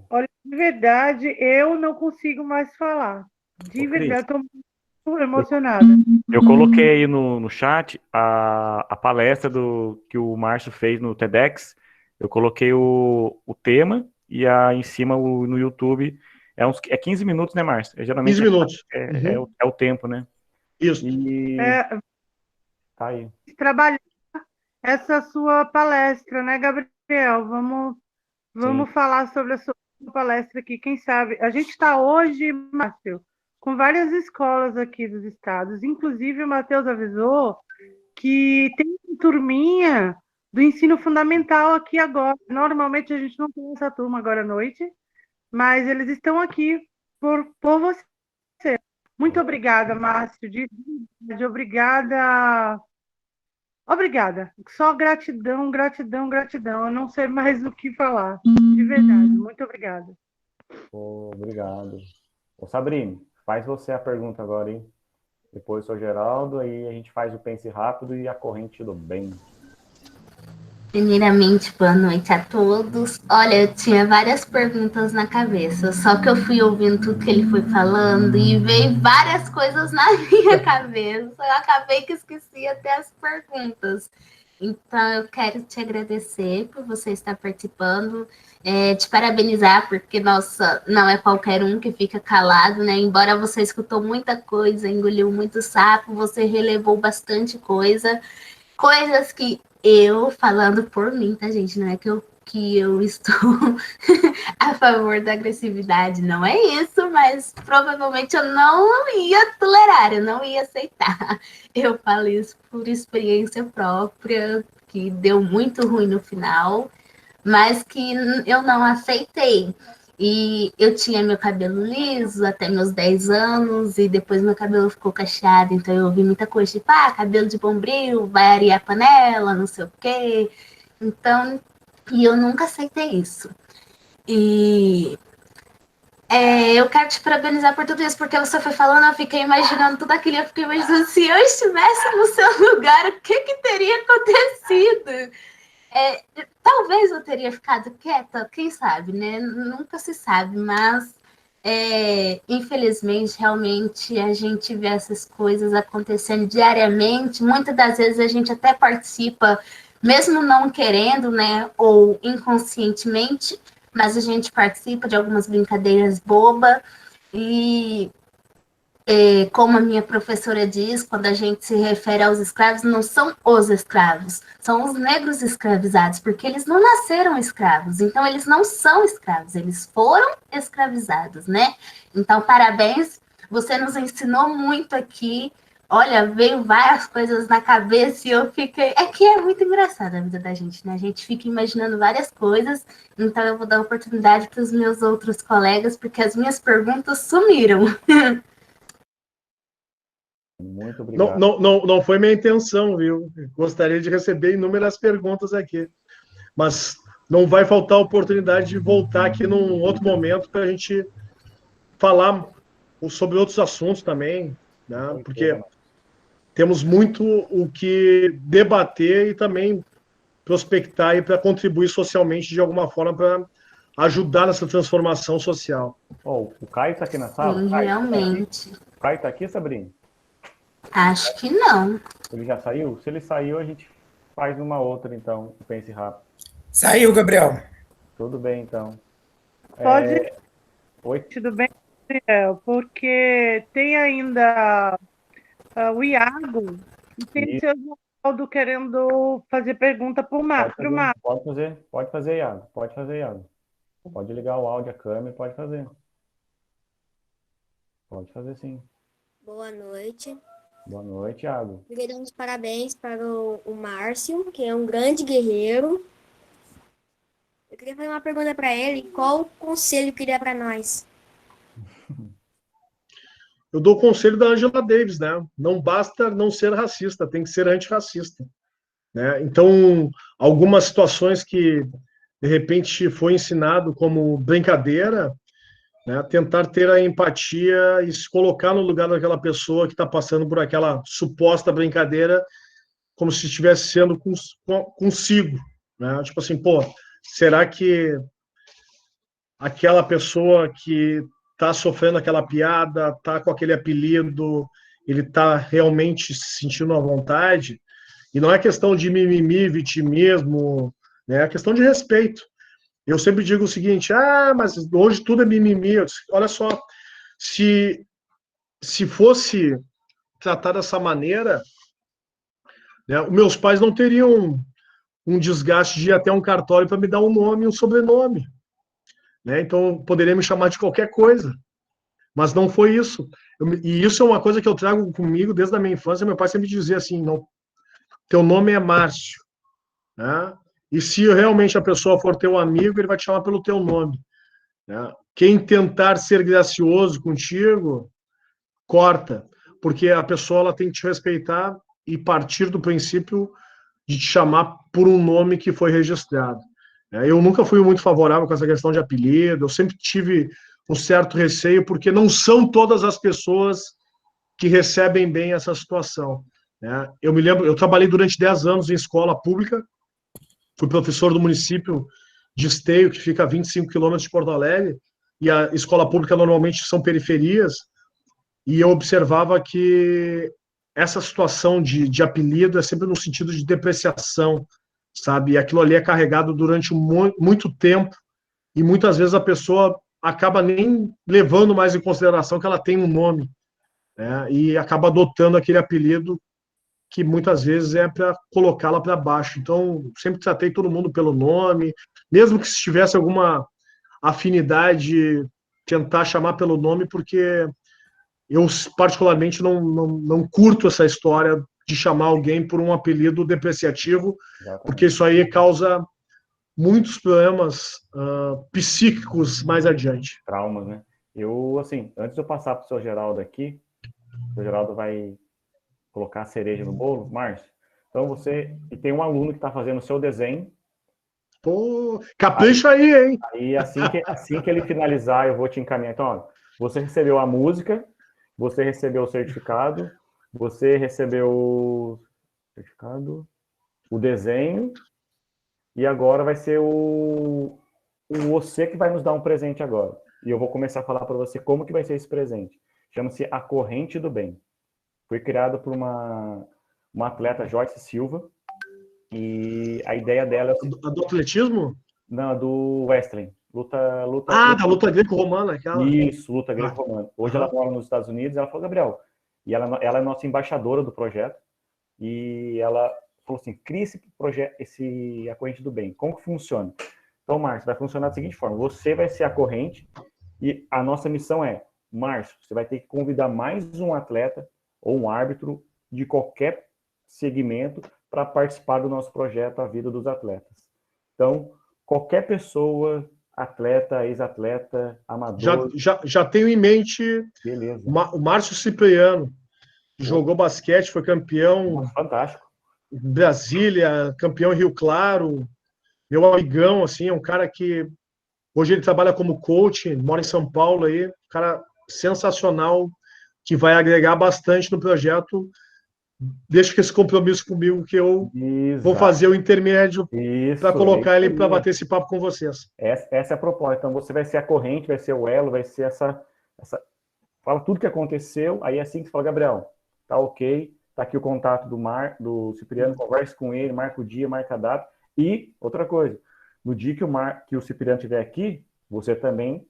Olha, de verdade, eu não consigo mais falar. De verdade, estou muito emocionada. Eu coloquei aí no chat a palestra que o Márcio fez no TEDx. Eu coloquei o tema e em cima no YouTube. É 15 minutos, né, Márcio? Geralmente 15 minutos. É o tempo, né? Isso. Tá aí. Trabalhar essa sua palestra, né, Gabriel? Vamos falar sobre a sua palestra aqui, quem sabe. A gente está hoje, Márcio, com várias escolas aqui dos estados, inclusive o Matheus avisou que tem uma turminha do ensino fundamental aqui agora. Normalmente a gente não tem essa turma agora à noite, mas eles estão aqui por você. Muito obrigada, Márcio. Obrigada. Só gratidão, gratidão, gratidão. Eu não sei mais o que falar. De verdade. Muito obrigada. Obrigado. Sabrine, faz você a pergunta agora, hein? Depois sou Geraldo, aí a gente faz o pense rápido e a corrente do bem. Primeiramente, boa noite a todos. Olha, eu tinha várias perguntas na cabeça, só que eu fui ouvindo tudo que ele foi falando e veio várias coisas na minha cabeça. Eu acabei que esqueci até as perguntas. Então, eu quero te agradecer por você estar participando, te parabenizar, porque, nossa, não é qualquer um que fica calado, né? Embora você escutou muita coisa, engoliu muito sapo, você relevou bastante coisa, coisas que eu, falando por mim, tá, gente? Não é que eu estou a favor da agressividade, não é isso, mas provavelmente eu não ia tolerar, eu não ia aceitar. Eu falo isso por experiência própria, que deu muito ruim no final, mas que eu não aceitei. E eu tinha meu cabelo liso até meus 10 anos, e depois meu cabelo ficou cacheado, então eu ouvi muita coisa, tipo, cabelo de bombril, vai arear a panela, não sei o quê. Então, e eu nunca aceitei isso. E eu quero te parabenizar por tudo isso, porque você foi falando, eu fiquei imaginando tudo aquilo, eu fiquei imaginando, se eu estivesse no seu lugar, o que teria acontecido? Talvez eu teria ficado quieta, quem sabe, né? Nunca se sabe, mas infelizmente, realmente, a gente vê essas coisas acontecendo diariamente. Muitas das vezes a gente até participa, mesmo não querendo, né? Ou inconscientemente, mas a gente participa de algumas brincadeiras bobas. E como a minha professora diz, quando a gente se refere aos escravos, não são os escravos, são os negros escravizados, porque eles não nasceram escravos, então eles não são escravos, eles foram escravizados, né? Então, parabéns, você nos ensinou muito aqui. Olha, veio várias coisas na cabeça e eu fiquei... É que é muito engraçado a vida da gente, né? A gente fica imaginando várias coisas, então eu vou dar oportunidade para os meus outros colegas, porque as minhas perguntas sumiram. Muito obrigado. Não foi minha intenção, viu? Gostaria de receber inúmeras perguntas aqui. Mas não vai faltar oportunidade de voltar aqui num outro momento para a gente falar sobre outros assuntos também, né? Porque temos muito o que debater e também prospectar e para contribuir socialmente de alguma forma para ajudar nessa transformação social. O Caio está aqui na sala? Sim, realmente. O Caio está aqui, Sabrina? Acho que não. Ele já saiu? Se ele saiu, a gente faz uma outra, então, pense rápido. Saiu, Gabriel. Tudo bem, então. Pode. Oi? Tudo bem, Gabriel? Porque tem ainda o Iago e tem o seu Ronaldo querendo fazer pergunta para o Marcos. Pode fazer, Iago. Pode ligar o áudio, a câmera, pode fazer. Pode fazer, sim. Boa noite. Boa noite, Iago. Queria dar uns parabéns para o Márcio, que é um grande guerreiro. Eu queria fazer uma pergunta para ele. Qual conselho queria para nós? Eu dou o conselho da Angela Davis, né? Não basta não ser racista, tem que ser antirracista, né? Então, algumas situações que, de repente, foi ensinado como brincadeira, né? Tentar ter a empatia e se colocar no lugar daquela pessoa que está passando por aquela suposta brincadeira, como se estivesse sendo consigo, né? Tipo assim, será que aquela pessoa que está sofrendo aquela piada, está com aquele apelido, ele está realmente se sentindo à vontade? E não é questão de mimimi, vitimismo, né? É questão de respeito. Eu sempre digo o seguinte, mas hoje tudo é mimimi. Eu disse, olha só, se fosse tratar dessa maneira, né, meus pais não teriam um desgaste de ir até um cartório para me dar um nome e um sobrenome, né? Então, poderia me chamar de qualquer coisa, mas não foi isso. E isso é uma coisa que eu trago comigo desde a minha infância. Meu pai sempre dizia assim, não, teu nome é Márcio, né? E se realmente a pessoa for teu amigo, ele vai te chamar pelo teu nome, né? Quem tentar ser gracioso contigo, corta, porque a pessoa ela tem que te respeitar e partir do princípio de te chamar por um nome que foi registrado. Eu nunca fui muito favorável com essa questão de apelido, eu sempre tive um certo receio, porque não são todas as pessoas que recebem bem essa situação, né? Eu me lembro, eu trabalhei durante 10 anos em escola pública, fui professor do município de Esteio, que fica a 25 quilômetros de Porto Alegre, e a escola pública normalmente são periferias, e eu observava que essa situação de apelido é sempre no sentido de depreciação, sabe? E aquilo ali é carregado durante muito tempo e muitas vezes a pessoa acaba nem levando mais em consideração que ela tem um nome, né? E acaba adotando aquele apelido que muitas vezes é para colocá-la para baixo. Então, sempre tratei todo mundo pelo nome, mesmo que se tivesse alguma afinidade, tentar chamar pelo nome, porque eu, particularmente, não curto essa história de chamar alguém por um apelido depreciativo, porque isso aí causa muitos problemas psíquicos mais adiante. Traumas, né? Eu, assim, antes de eu passar para o seu Geraldo aqui, o seu Geraldo vai colocar a cereja no bolo, Márcio. Então você tem um aluno que está fazendo o seu desenho. Pô, capricha aí, hein? Aí assim que ele finalizar, eu vou te encaminhar. Então, olha, você recebeu a música, você recebeu o certificado, você recebeu o certificado, o desenho, e agora vai ser o você que vai nos dar um presente agora. E eu vou começar a falar para você como que vai ser esse presente. Chama-se A Corrente do Bem. Foi criado por uma atleta, Joyce Silva, e a ideia dela... Do atletismo? Não, do wrestling. Da luta greco-romana, aquela? Isso, luta greco-romana. Hoje ela mora nos Estados Unidos, ela falou, Gabriel, e ela é nossa embaixadora do projeto, e ela falou assim, cria esse projeto, A Corrente do Bem. Como que funciona? Então, Márcio, vai funcionar da seguinte forma, você vai ser a corrente, e a nossa missão é, Márcio, você vai ter que convidar mais um atleta, ou um árbitro de qualquer segmento para participar do nosso projeto A Vida dos Atletas. Então, qualquer pessoa, atleta, ex-atleta, amador... Já tenho em mente. Beleza. O Márcio Cipriano, jogou basquete, foi campeão... Fantástico. Em Brasília, campeão em Rio Claro, meu amigão, assim, é um cara que... Hoje ele trabalha como coach, mora em São Paulo aí, um cara sensacional, que vai agregar bastante no projeto. Deixa que esse compromisso comigo que eu vou fazer o intermédio para colocar ele para bater esse papo com vocês. Essa é a proposta. Então você vai ser a corrente, vai ser o elo, vai ser essa fala tudo que aconteceu, aí assim que você fala, Gabriel, tá ok, tá aqui o contato do Cipriano, converse com ele, marca o dia, marca a data. E outra coisa, no dia que o Cipriano estiver aqui, você também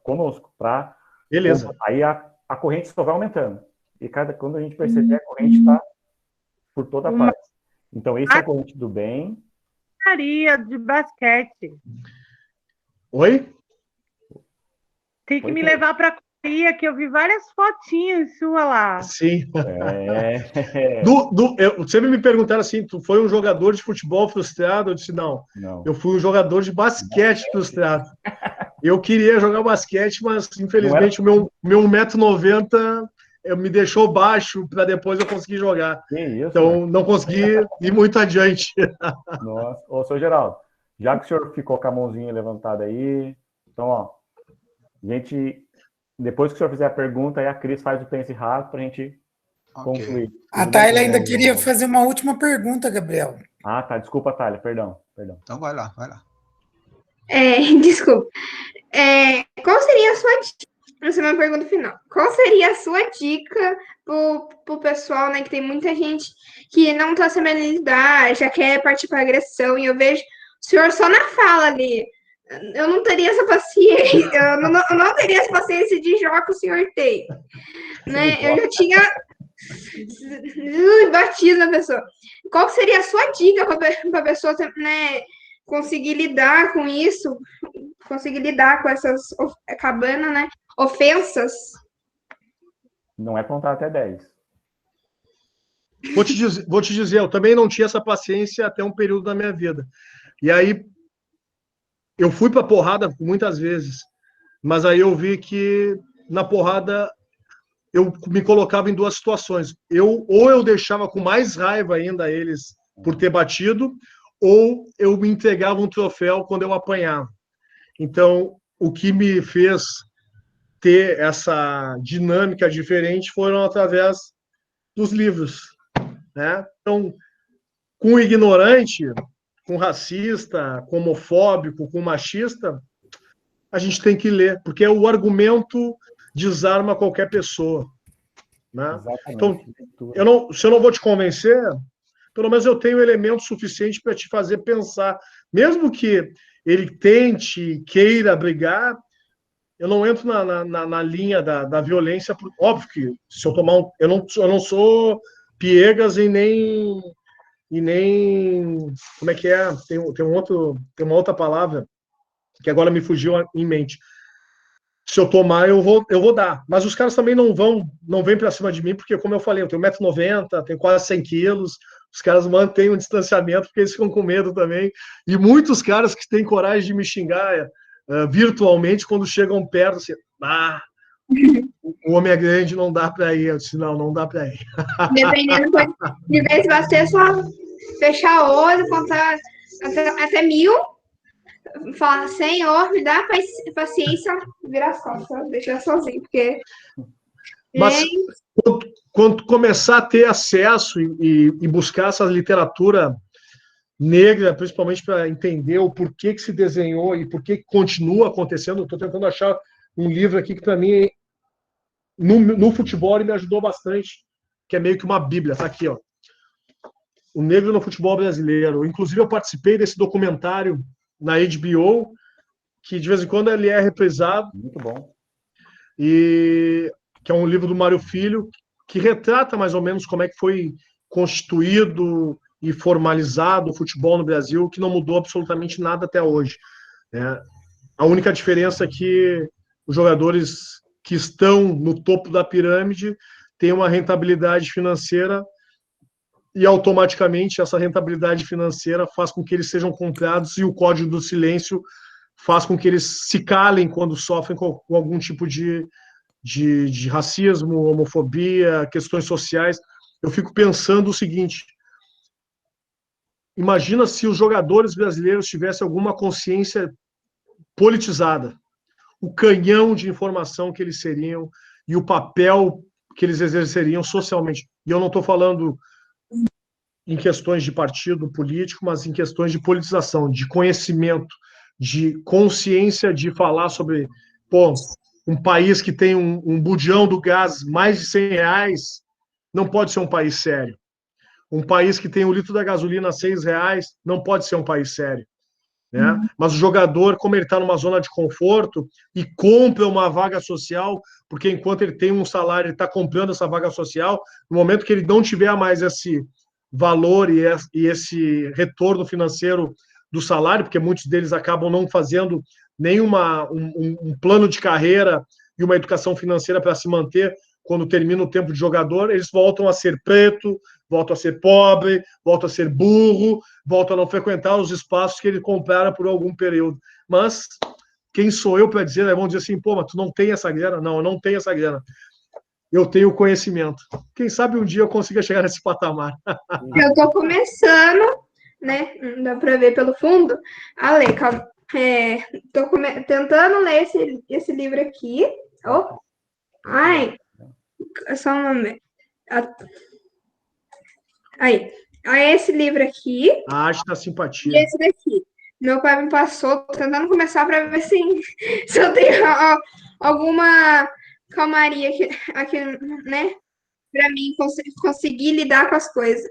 conosco, para... Beleza. Aí a corrente só vai aumentando. E quando a gente perceber, a corrente está por toda parte. Então, esse é a corrente do bem. Maria de basquete. Oi? Tem que me levar para a Maria, que eu vi várias fotinhas sua lá. Sim. Sempre me perguntaram assim, tu foi um jogador de futebol frustrado? Eu disse, não. Eu fui um jogador de basquete frustrado. Eu queria jogar basquete, mas infelizmente o meu 1,90 m me deixou baixo para depois eu conseguir jogar. Então não consegui ir muito adiante. Nossa. Ô, seu Geraldo, já que o senhor ficou com a mãozinha levantada aí, então, ó, depois que o senhor fizer a pergunta, aí a Cris faz o pense rápido para a gente concluir. A Thalia ainda queria fazer uma última pergunta, Gabriel. Ah, tá. Desculpa, Thalia. Perdão. Então vai lá. Desculpa. Qual seria a sua dica? Essa é uma pergunta final. Qual seria a sua dica pro pessoal, né? Que tem muita gente que não tá sabendo lidar, já quer partir para agressão, e eu vejo o senhor só na fala ali. Eu não teria essa paciência, eu não teria essa paciência de jogar que o senhor tem. Né? Eu já tinha batido na pessoa. Qual seria a sua dica para a pessoa, né, conseguir lidar com isso, conseguir lidar com essas né, ofensas? Não é contar até 10. Vou te dizer, eu também não tinha essa paciência até um período da minha vida. E aí, eu fui para porrada muitas vezes, mas aí eu vi que na porrada eu me colocava em duas situações. Ou eu deixava com mais raiva ainda eles por ter batido, ou eu me entregava um troféu quando eu apanhava. Então, o que me fez ter essa dinâmica diferente foram através dos livros, né? Então, com o ignorante, com o racista, com o homofóbico, com o machista, a gente tem que ler, porque o argumento desarma qualquer pessoa. né? Então, se eu não vou te convencer, pelo menos eu tenho elemento suficiente para te fazer pensar. Mesmo que ele tente, queira brigar, eu não entro na linha da violência. Óbvio que se eu tomar um... Eu não sou piegas e nem... Como é que é? Tem uma outra palavra que agora me fugiu em mente. Se eu tomar, eu vou dar. Mas os caras também não vêm para cima de mim, porque, como eu falei, eu tenho 1,90 m, tenho quase 100 quilos. Os caras mantêm um distanciamento porque eles ficam com medo também. E muitos caras que têm coragem de me xingar virtualmente, quando chegam perto, assim, o homem é grande, não dá para ir. Eu disse, não dá para ir. Dependendo, de vez em você só fechar o olho, contar até 1000, falar, Senhor, me dá paciência, virar as costas, deixar sozinho, porque... Mas quando começar a ter acesso e buscar essa literatura negra, principalmente para entender o porquê que se desenhou e por que continua acontecendo, estou tentando achar um livro aqui que, para mim, no futebol, ele me ajudou bastante, que é meio que uma bíblia. Está aqui, ó. O Negro no Futebol Brasileiro. Inclusive, eu participei desse documentário na HBO, que de vez em quando ele é reprisado. Muito bom. E que é um livro do Mário Filho, que retrata mais ou menos como é que foi constituído e formalizado o futebol no Brasil, que não mudou absolutamente nada até hoje. A única diferença é que os jogadores que estão no topo da pirâmide têm uma rentabilidade financeira e automaticamente essa rentabilidade financeira faz com que eles sejam comprados e o código do silêncio faz com que eles se calem quando sofrem com algum tipo de racismo, homofobia, questões sociais. Eu fico pensando o seguinte: imagina se os jogadores brasileiros tivessem alguma consciência politizada, o canhão de informação que eles seriam e o papel que eles exerceriam socialmente. E eu não estou falando em questões de partido político, mas em questões de politização, de conhecimento, de consciência de falar sobre, um país que tem um bujão do gás mais de R$100 não pode ser um país sério. Um país que tem o litro da gasolina a R$6 não pode ser um país sério. Né? Mas o jogador, como ele está numa zona de conforto e compra uma vaga social, porque enquanto ele tem um salário, ele está comprando essa vaga social, no momento que ele não tiver mais esse valor e esse retorno financeiro do salário, porque muitos deles acabam não fazendo um plano de carreira e uma educação financeira para se manter quando termina o tempo de jogador, eles voltam a ser preto, voltam a ser pobre, voltam a ser burro, voltam a não frequentar os espaços que ele comprara por algum período. Mas quem sou eu para dizer? Vão dizer assim, mas tu não tem essa grana? Não, eu não tenho essa grana. Eu tenho conhecimento. Quem sabe um dia eu consiga chegar nesse patamar. Eu estou começando, né? Dá para ver pelo fundo, a ler. Estou tentando ler esse livro aqui. Só um momento. Aí, esse livro aqui. A arte da simpatia. E esse daqui. Meu pai me passou, tô tentando começar para ver se eu tenho alguma calmaria aqui, né? Para mim conseguir lidar com as coisas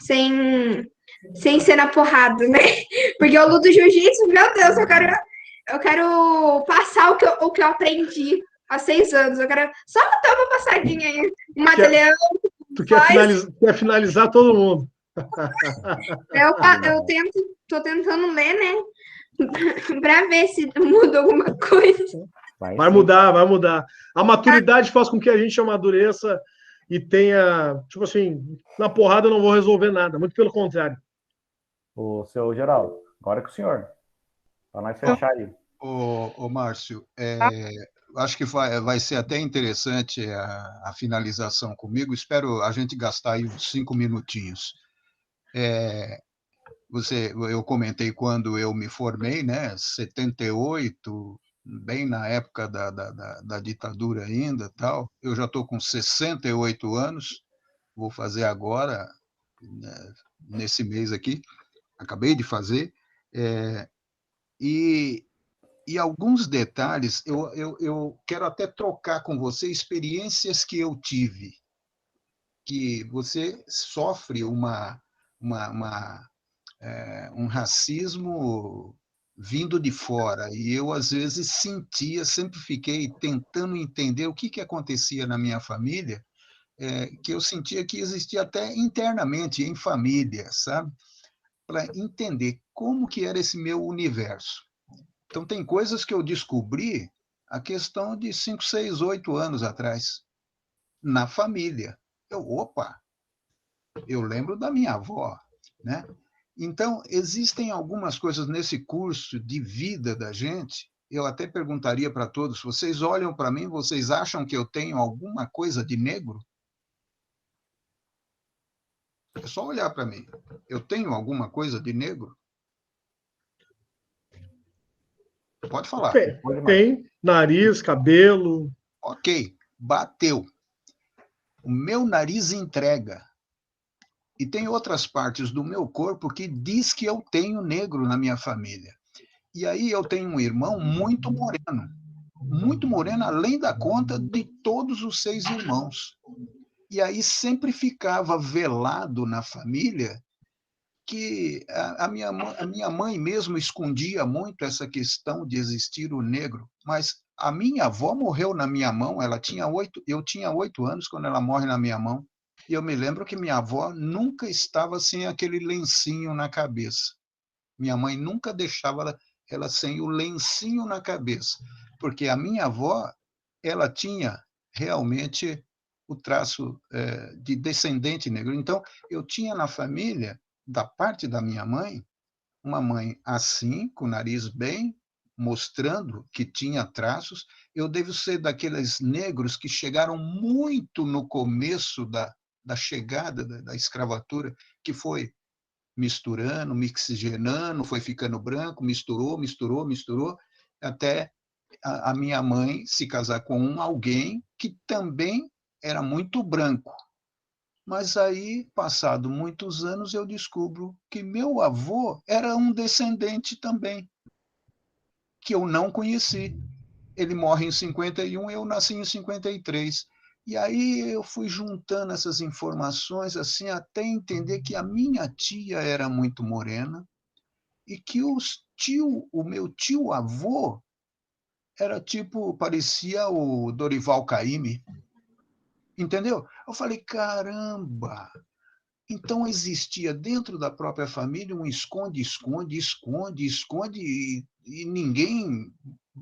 sem ser na porrada, né? Porque eu luto jiu-jitsu, meu Deus, eu quero passar o que eu aprendi há 6 anos. Eu quero só dar uma passadinha aí. Um mata-leão. Tu quer finalizar todo mundo. Tô tentando ler, né? Para ver se muda alguma coisa. Vai mudar. A maturidade faz com que a gente amadureça e tenha, tipo assim, na porrada eu não vou resolver nada, muito pelo contrário. O seu Geraldo, agora é com o senhor, para nós fechar aí. Ô Márcio, acho que vai ser até interessante a finalização comigo, espero a gente gastar aí uns 5 minutinhos. Eu comentei quando eu me formei, né, 78, bem na época da ditadura ainda, tal. Eu já estou com 68 anos, vou fazer agora, né, nesse mês aqui, acabei de fazer, e alguns detalhes, eu quero até trocar com você experiências que eu tive, que você sofre um racismo vindo de fora. E eu, às vezes, sentia, sempre fiquei tentando entender o que acontecia na minha família, que eu sentia que existia até internamente, em família, sabe? Para entender como que era esse meu universo. Então, tem coisas que eu descobri a questão de 5, 6, 8 anos atrás, na família. Opa, eu lembro da minha avó, né? Então, existem algumas coisas nesse curso de vida da gente, eu até perguntaria para todos, vocês olham para mim, vocês acham que eu tenho alguma coisa de negro? É só olhar para mim. Eu tenho alguma coisa de negro? Pode falar. Tem nariz, cabelo. Ok, bateu. O meu nariz entrega. E tem outras partes do meu corpo que diz que eu tenho negro na minha família. E aí eu tenho um irmão muito moreno, além da conta de todos os 6 irmãos. E aí sempre ficava velado na família que a minha mãe mesmo escondia muito essa questão de existir o negro, mas a minha avó morreu na minha mão, eu tinha 8 anos quando ela morre na minha mão, e eu me lembro que minha avó nunca estava sem aquele lencinho na cabeça. Minha mãe nunca deixava ela sem o lencinho na cabeça, porque a minha avó, ela tinha realmente o traço de descendente negro. Então, eu tinha na família, da parte da minha mãe, uma mãe assim, com o nariz bem, mostrando que tinha traços. Eu devo ser daqueles negros que chegaram muito no começo da chegada da escravatura, que foi misturando, mixigenando, foi ficando branco, misturou, até a minha mãe se casar com alguém que também era muito branco. Mas aí, passado muitos anos, eu descubro que meu avô era um descendente também, que eu não conheci. Ele morre em 51, eu nasci em 53. E aí eu fui juntando essas informações assim até entender que a minha tia era muito morena e que o meu tio-avô era tipo, parecia o Dorival Caymmi, entendeu? Eu falei, caramba, então existia dentro da própria família um esconde, e ninguém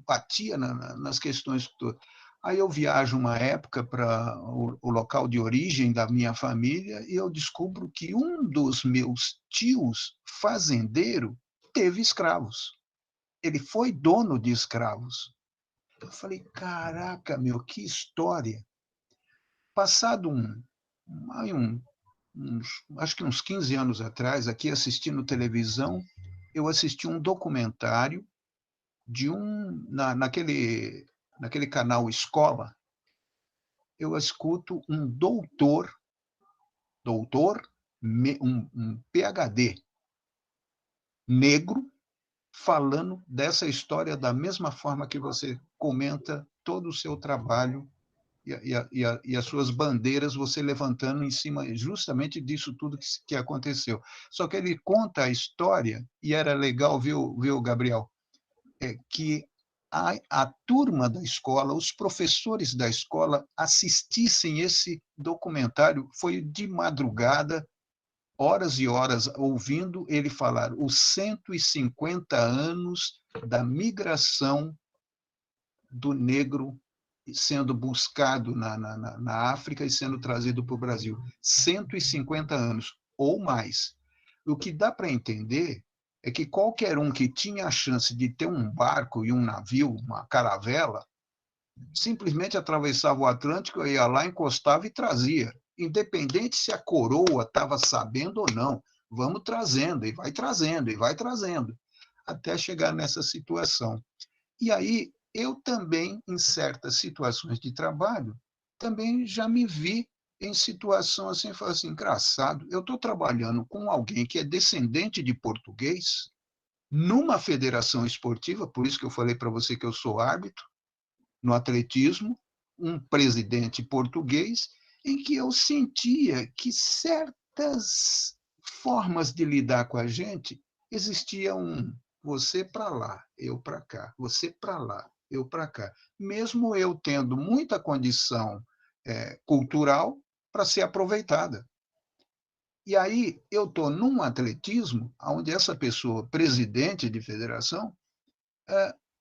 batia nas questões todas. Aí eu viajo uma época para o local de origem da minha família e eu descubro que um dos meus tios, fazendeiro, teve escravos. Ele foi dono de escravos. Eu falei, caraca, meu, que história. Passado acho que uns 15 anos atrás, aqui assistindo televisão, eu assisti um documentário de naquele canal Escola, eu escuto um doutor, um PhD negro, falando dessa história da mesma forma que você comenta todo o seu trabalho e as suas bandeiras você levantando em cima justamente disso tudo que aconteceu. Só que ele conta a história, e era legal, viu Gabriel, que a turma da escola, os professores da escola assistissem esse documentário, foi de madrugada, horas e horas, ouvindo ele falar os 150 anos da migração do negro sendo buscado na África e sendo trazido para o Brasil. 150 anos ou mais. O que dá para entender é que qualquer um que tinha a chance de ter um barco e um navio, uma caravela, simplesmente atravessava o Atlântico, ia lá, encostava e trazia. Independente se a coroa estava sabendo ou não, vamos trazendo, e vai trazendo, e vai trazendo, até chegar nessa situação. E aí, eu também, em certas situações de trabalho, também já me vi em situação assim, falei assim, engraçado, eu estou trabalhando com alguém que é descendente de português, numa federação esportiva, por isso que eu falei para você que eu sou árbitro, no atletismo, um presidente português, em que eu sentia que certas formas de lidar com a gente existia você para lá, eu para cá, você para lá, eu para cá. Mesmo eu tendo muita condição cultural para ser aproveitada. E aí eu estou num atletismo onde essa pessoa, presidente de federação,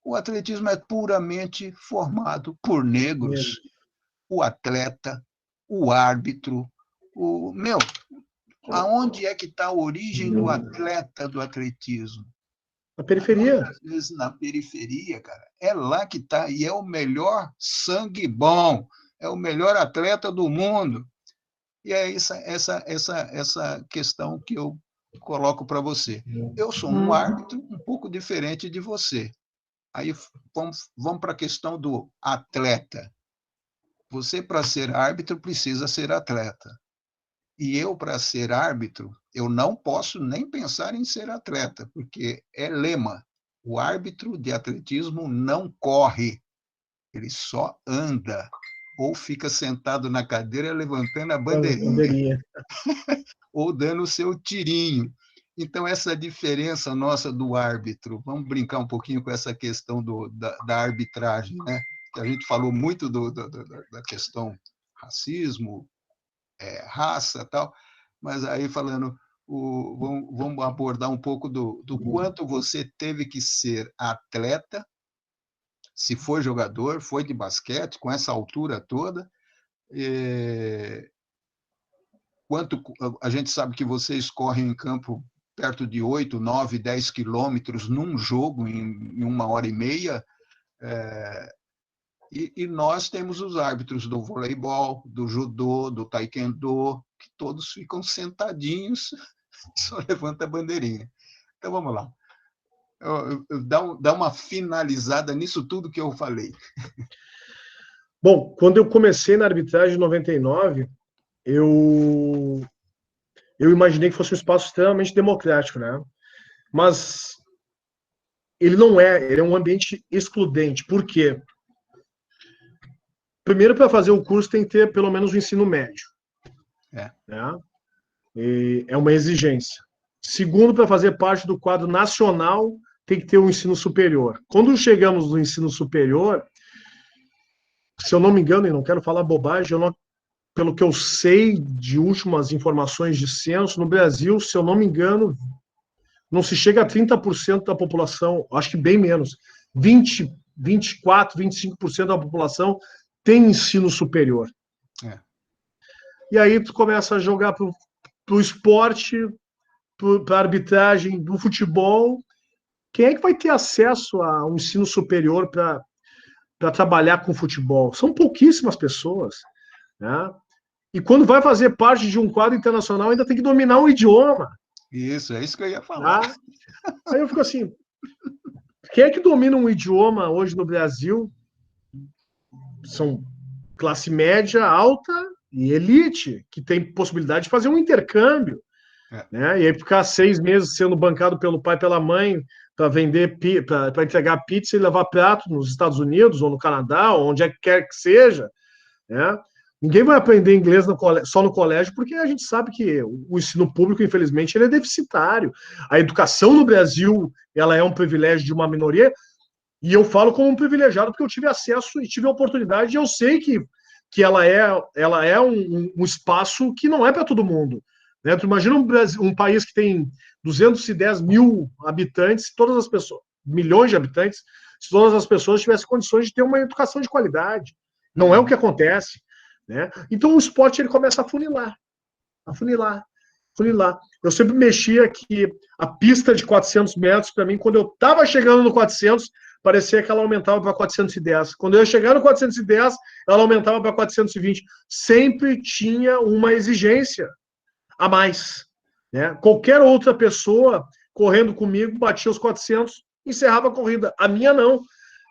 o atletismo é puramente formado por negros. O atleta, o árbitro, aonde é que está a origem do atleta do atletismo? Na periferia. Muitas vezes na periferia, cara. É lá que está, e é o melhor sangue bom, é o melhor atleta do mundo. E é essa questão que eu coloco para você. Eu sou um árbitro um pouco diferente de você. Aí vamos para a questão do atleta. Você, para ser árbitro, precisa ser atleta. E eu, para ser árbitro, eu não posso nem pensar em ser atleta, porque é lema. O árbitro de atletismo não corre, ele só anda. Ou fica sentado na cadeira levantando a bandeirinha. Ou dando o seu tirinho. Então, essa diferença nossa do árbitro, vamos brincar um pouquinho com essa questão da arbitragem, né? A gente falou muito da questão racismo, raça, tal, mas aí falando, vamos abordar um pouco do quanto você teve que ser atleta, se foi jogador, foi de basquete, com essa altura toda, quanto a gente sabe que vocês correm em campo perto de 8, 9, 10 quilômetros num jogo em 1h30, e nós temos os árbitros do voleibol, do judô, do taekwondo, que todos ficam sentadinhos, só levanta a bandeirinha. Então, vamos lá. Dá uma finalizada nisso tudo que eu falei. Bom, quando eu comecei na arbitragem em 99, eu imaginei que fosse um espaço extremamente democrático, né? Mas ele não é, ele é um ambiente excludente. Por quê? Primeiro, para fazer o curso tem que ter pelo menos o ensino médio. Né? E é uma exigência. Segundo, para fazer parte do quadro nacional, tem que ter o ensino superior. Quando chegamos no ensino superior, se eu não me engano, e não quero falar bobagem, pelo que eu sei de últimas informações de censo, no Brasil, se eu não me engano, não se chega a 30% da população, acho que bem menos, 20, 24, 25% da população tem ensino superior. E aí tu começa a jogar para o esporte, para a arbitragem do futebol. Quem é que vai ter acesso a um ensino superior para trabalhar com futebol? São pouquíssimas pessoas. Né? E quando vai fazer parte de um quadro internacional, ainda tem que dominar um idioma. Isso, é isso que eu ia falar. Tá? Aí eu fico assim, quem é que domina um idioma hoje no Brasil? São classe média, alta e elite, que tem possibilidade de fazer um intercâmbio. Né? E aí ficar 6 meses sendo bancado pelo pai e pela mãe para vender, para entregar pizza e levar prato nos Estados Unidos ou no Canadá, ou onde quer que seja. Né? Ninguém vai aprender inglês só no colégio, porque a gente sabe que o ensino público, infelizmente, ele é deficitário. A educação no Brasil, ela é um privilégio de uma minoria, e eu falo como um privilegiado porque eu tive acesso e tive a oportunidade, e eu sei que ela é um espaço que não é para todo mundo. Né? Tu imagina um país que tem 210 mil habitantes, todas as pessoas, milhões de habitantes, se todas as pessoas tivessem condições de ter uma educação de qualidade. Não é o que acontece. Né? Então o esporte ele começa a funilar. Eu sempre mexia que a pista de 400 metros, para mim, quando eu estava chegando no 400, parecia que ela aumentava para 410. Quando eu ia chegar no 410, ela aumentava para 420. Sempre tinha uma exigência a mais. Né? Qualquer outra pessoa correndo comigo batia os 400, encerrava a corrida. A minha não.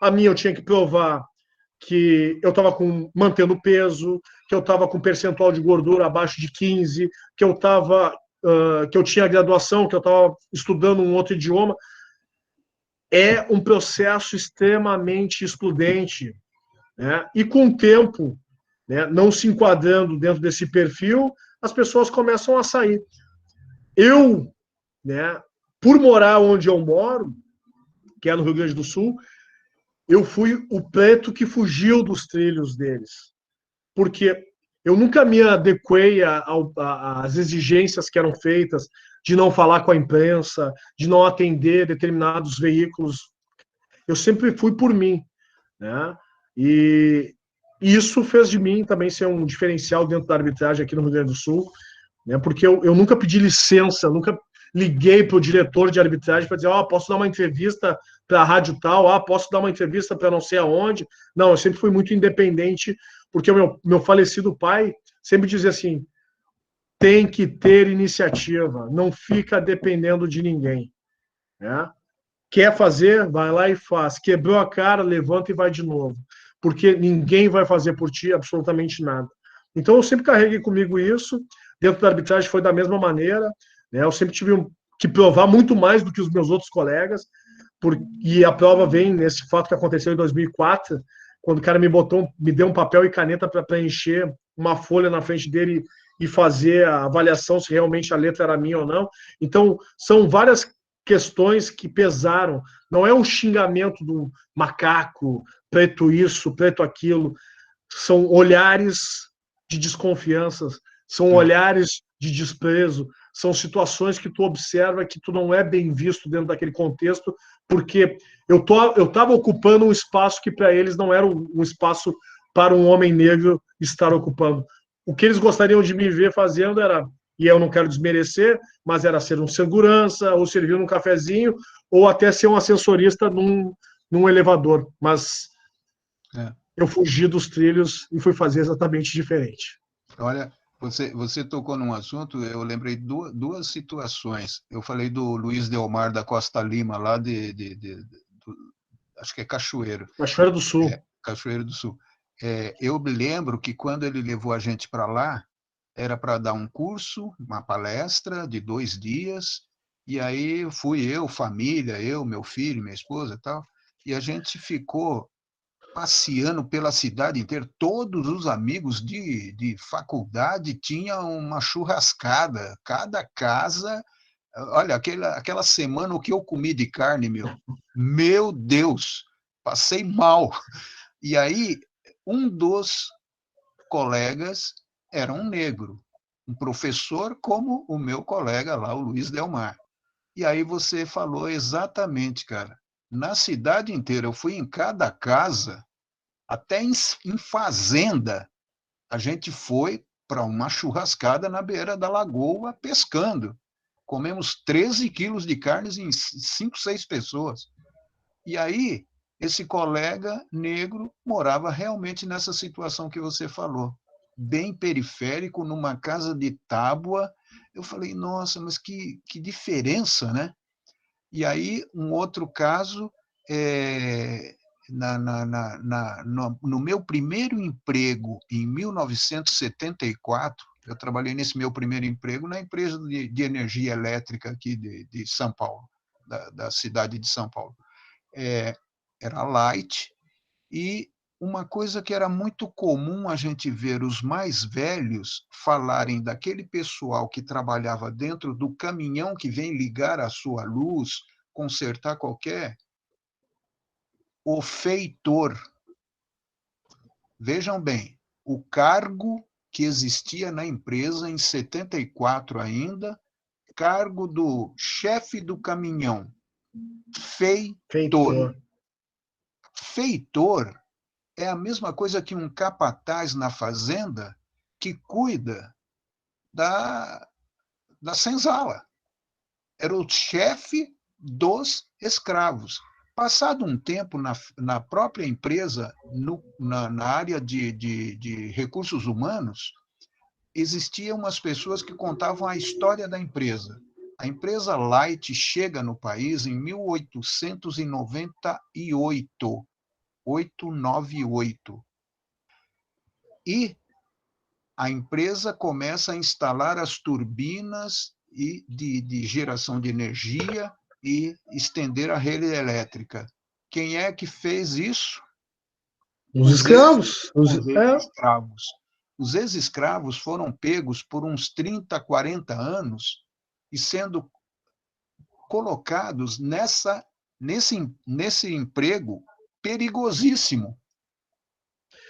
A minha eu tinha que provar que eu estava mantendo peso, que eu estava com percentual de gordura abaixo de 15, que eu tinha graduação, que eu estava estudando um outro idioma. É um processo extremamente excludente. Né? E com o tempo, né, não se enquadrando dentro desse perfil, as pessoas começam a sair. Eu, né, por morar onde eu moro, que é no Rio Grande do Sul, eu fui o preto que fugiu dos trilhos deles. Porque eu nunca me adequei às exigências que eram feitas de não falar com a imprensa, de não atender determinados veículos. Eu sempre fui por mim, né? E isso fez de mim também ser um diferencial dentro da arbitragem aqui no Rio Grande do Sul, né? Porque eu nunca pedi licença, nunca liguei para o diretor de arbitragem para dizer, posso dar uma entrevista para a rádio tal, posso dar uma entrevista para não sei aonde. Não, eu sempre fui muito independente, porque o meu falecido pai sempre dizia assim, tem que ter iniciativa, não fica dependendo de ninguém, né? Quer fazer, vai lá e faz. Quebrou a cara, levanta e vai de novo. Porque ninguém vai fazer por ti absolutamente nada. Então, eu sempre carreguei comigo isso. Dentro da arbitragem foi da mesma maneira, né? Eu sempre tive que provar muito mais do que os meus outros colegas. E a prova vem nesse fato que aconteceu em 2004, quando o cara me deu um papel e caneta para preencher uma folha na frente dele e fazer a avaliação se realmente a letra era minha ou não. Então, são várias questões que pesaram. Não é um xingamento do macaco, preto isso, preto aquilo. São olhares de desconfiança, são olhares de desprezo, são situações que tu observa que tu não é bem visto dentro daquele contexto, porque eu estava ocupando um espaço que para eles não era um espaço para um homem negro estar ocupando. O que eles gostariam de me ver fazendo era, e eu não quero desmerecer, mas era ser um segurança, ou servir num cafezinho, ou até ser um ascensorista num elevador. Mas eu fugi dos trilhos e fui fazer exatamente diferente. Olha, você tocou num assunto, eu lembrei duas situações. Eu falei do Luiz Delmar da Costa Lima, lá acho que é Cachoeiro. Cachoeiro do Sul. Cachoeiro do Sul. Eu me lembro que quando ele levou a gente para lá, era para dar um curso, uma palestra de 2 dias, e aí fui eu, família, eu, meu filho, minha esposa e tal, e a gente ficou passeando pela cidade inteira. Todos os amigos de faculdade tinham uma churrascada, cada casa. Olha, aquela semana o que eu comi de carne, meu Deus, passei mal. E aí, um dos colegas era um negro, um professor como o meu colega lá, o Luiz Delmar. E aí você falou exatamente, cara, na cidade inteira, eu fui em cada casa, até em fazenda, a gente foi para uma churrascada na beira da lagoa pescando. Comemos 13 quilos de carnes em 5, 6 pessoas. E aí, esse colega negro morava realmente nessa situação que você falou, bem periférico, numa casa de tábua. Eu falei, nossa, mas que diferença, né? E aí, um outro caso, no meu primeiro emprego, em 1974, eu trabalhei nesse meu primeiro emprego na empresa de energia elétrica aqui de São Paulo, da cidade de São Paulo. Era Light, e uma coisa que era muito comum a gente ver os mais velhos falarem daquele pessoal que trabalhava dentro do caminhão que vem ligar a sua luz, consertar o feitor. Vejam bem, o cargo que existia na empresa em 74 ainda, cargo do chefe do caminhão, feitor. Feitor é a mesma coisa que um capataz na fazenda que cuida da senzala. Era o chefe dos escravos. Passado um tempo na própria empresa, na área de recursos humanos, existiam umas pessoas que contavam a história da empresa. A empresa Light chega no país em 1898. 898. E a empresa começa a instalar as turbinas de geração de energia e estender a rede elétrica. Quem é que fez isso? Os escravos. Os escravos. Os ex-escravos foram pegos por uns 30, 40 anos e sendo colocados nesse emprego perigosíssimo.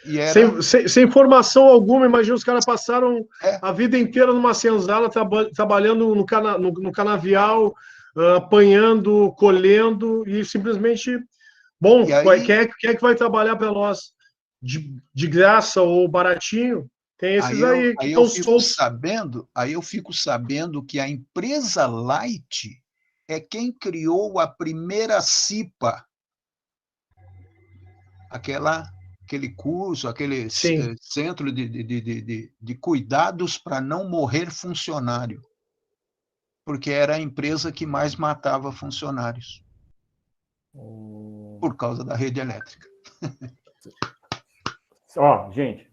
E era... sem informação alguma, imagina, os caras passaram a vida inteira numa senzala, trabalhando no canavial, apanhando, colhendo, e simplesmente, bom, aí, quem é que vai trabalhar para nós de graça ou baratinho? Tem esses aí que estão soltos. Aí eu fico sabendo que a empresa Light é quem criou a primeira CIPA, aquele curso, aquele centro de cuidados para não morrer funcionário, porque era a empresa que mais matava funcionários por causa da rede elétrica. Gente,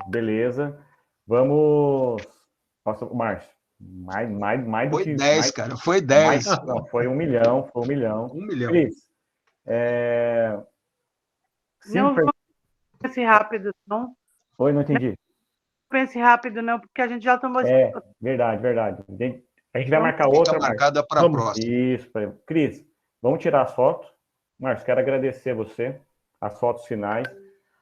beleza. Vamos... Nossa, Márcio, mais do foi que... 10, cara, foi 10. Não, foi 1 milhão, foi 1 milhão. 1 milhão. Cris, não pense rápido, não. Oi, não entendi. Não pense rápido, não, porque a gente já tomou... Verdade. A gente vai marcar outra, marcada para a próxima. Isso, Cris, vamos tirar as fotos. Márcio, quero agradecer você, as fotos finais.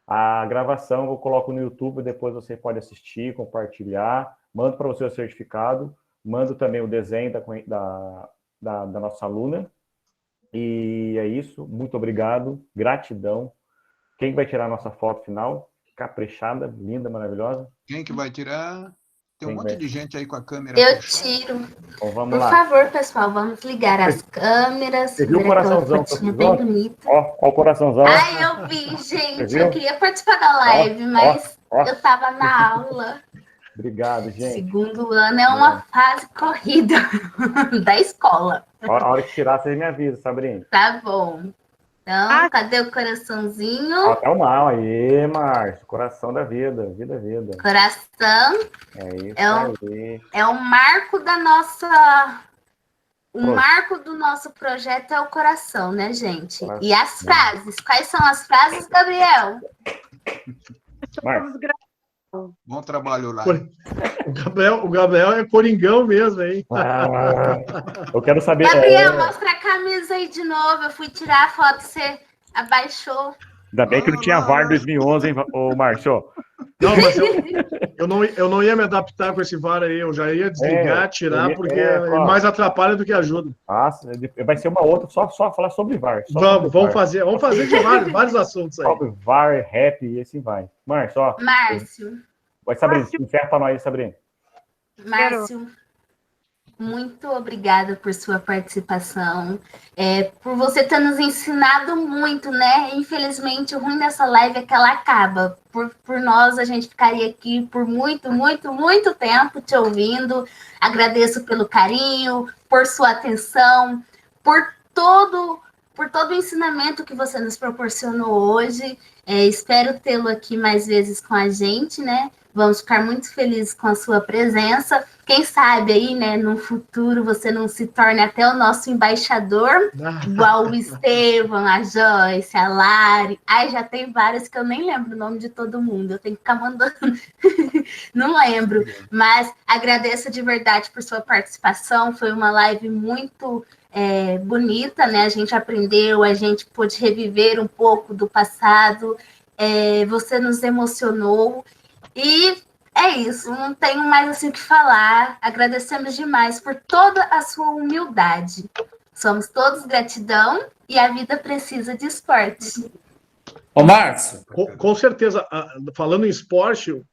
A gravação eu coloco no YouTube, depois você pode assistir, compartilhar. Mando para você o certificado, mando também o desenho da nossa aluna. E é isso, muito obrigado, gratidão. Quem vai tirar a nossa foto final? Caprichada, linda, maravilhosa. Quem que vai tirar? Tem um monte de gente aí com a câmera. Eu tiro. Então, vamos Por lá. favor, pessoal, vamos ligar as câmeras. Você viu o coraçãozão? Bem bonito. Ó o coraçãozão. Ai, eu vi, gente. Eu queria participar da live, mas eu tava na aula. Obrigado, gente. Segundo ano é uma fase corrida da escola. A hora que tirar, vocês me avisam, Sabrina. Tá bom. Então, cadê o coraçãozinho? Até o mal aí, Márcio. Coração da vida. Coração. É isso aí. É o marco da nossa... O marco do nosso projeto é o coração, né, gente? E as frases. Quais são as frases, Gabriel? Márcio. Bom trabalho lá. O Gabriel é coringão mesmo, hein? Eu quero saber... Gabriel, mostra a camisa aí de novo. Eu fui tirar a foto, você abaixou. Ainda bem que não tinha VAR em 2011, hein, ô Márcio? Não, mas eu não ia me adaptar com esse VAR aí. Eu já ia desligar, tirar, porque mais atrapalha do que ajuda. Nossa, vai ser uma outra, só falar sobre VAR. Vamos fazer de vários assuntos aí. Sobre VAR, rap e assim vai. Márcio, Vai, Sabrina, encerra para nós, Sabrina. Márcio, muito obrigada por sua participação, por você ter nos ensinado muito, né? Infelizmente, o ruim dessa live é que ela acaba. Por nós, a gente ficaria aqui por muito, muito, muito tempo te ouvindo. Agradeço pelo carinho, por sua atenção, por todo o ensinamento que você nos proporcionou hoje. Espero tê-lo aqui mais vezes com a gente, né? Vamos ficar muito felizes com a sua presença. Quem sabe aí, né, no futuro você não se torne até o nosso embaixador, igual o Estevam, a Joyce, a Lari. Ai, já tem várias que eu nem lembro o nome de todo mundo. Eu tenho que ficar mandando. Não lembro. Mas agradeço de verdade por sua participação. Foi uma live muito bonita, né? A gente aprendeu, a gente pôde reviver um pouco do passado. Você nos emocionou. E é isso, não tenho mais assim o que falar. Agradecemos demais por toda a sua humildade. Somos todos gratidão e a vida precisa de esporte. Ô, Márcio. Com certeza. Falando em esporte,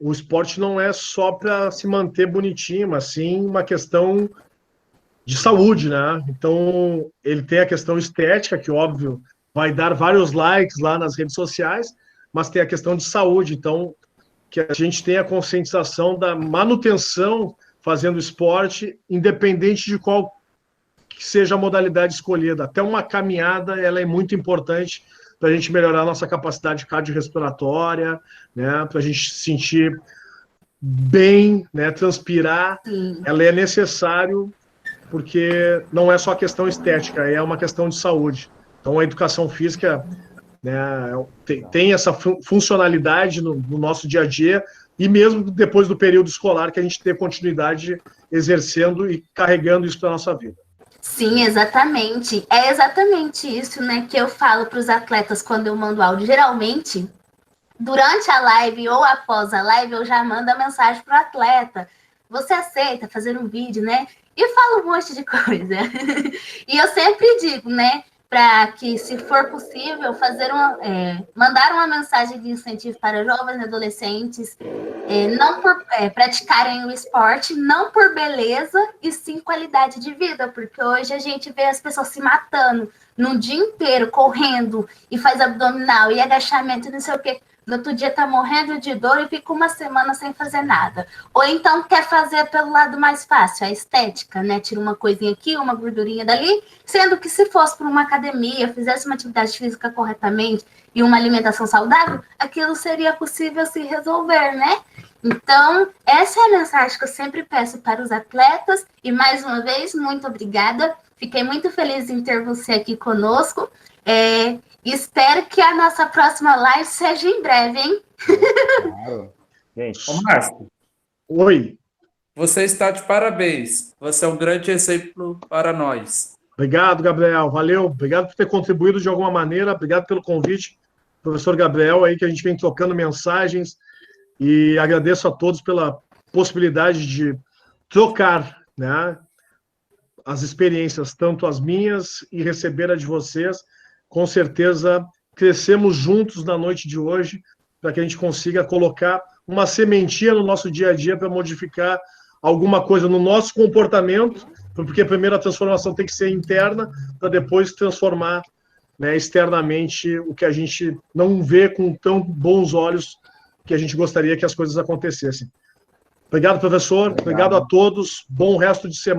o esporte não é só para se manter bonitinho, mas sim uma questão de saúde, né? Então, ele tem a questão estética, que, óbvio, vai dar vários likes lá nas redes sociais, mas tem a questão de saúde. Então, que a gente tenha a conscientização da manutenção fazendo esporte, independente de qual que seja a modalidade escolhida. Até uma caminhada, ela é muito importante para a gente melhorar a nossa capacidade cardiorrespiratória, né, para a gente se sentir bem, né, transpirar. Sim. Ela é necessário porque não é só questão estética, é uma questão de saúde. Então, a educação física né? Tem essa funcionalidade no nosso dia a dia, e mesmo depois do período escolar, que a gente ter continuidade exercendo e carregando isso para a nossa vida. Sim, exatamente. É exatamente isso, né, que eu falo para os atletas quando eu mando áudio. Geralmente, durante a live ou após a live, eu já mando a mensagem para o atleta. Você aceita fazer um vídeo, né? E falo um monte de coisa. E eu sempre digo, né, para que, se for possível, mandar uma mensagem de incentivo para jovens e adolescentes, não por praticarem o esporte, não por beleza, e sim qualidade de vida, porque hoje a gente vê as pessoas se matando num dia inteiro, correndo, e faz abdominal e agachamento, não sei o quê. No outro dia tá morrendo de dor e fica uma semana sem fazer nada. Ou então quer fazer pelo lado mais fácil, a estética, né? Tira uma coisinha aqui, uma gordurinha dali, sendo que se fosse para uma academia, fizesse uma atividade física corretamente e uma alimentação saudável, aquilo seria possível se resolver, né? Então, essa é a mensagem que eu sempre peço para os atletas. E, mais uma vez, muito obrigada. Fiquei muito feliz em ter você aqui conosco. Espero que a nossa próxima live seja em breve, hein? Claro. Gente. Ô, Márcio. Oi. Você está de parabéns. Você é um grande exemplo para nós. Obrigado, Gabriel. Valeu. Obrigado por ter contribuído de alguma maneira. Obrigado pelo convite, professor Gabriel, aí, que a gente vem trocando mensagens. E agradeço a todos pela possibilidade de trocar, né, as experiências, tanto as minhas e receber a de vocês. Com certeza, crescemos juntos na noite de hoje, para que a gente consiga colocar uma sementinha no nosso dia a dia para modificar alguma coisa no nosso comportamento, porque primeiro a transformação tem que ser interna, para depois transformar, né, externamente o que a gente não vê com tão bons olhos, que a gente gostaria que as coisas acontecessem. Obrigado, professor. Obrigado a todos. Bom resto de semana.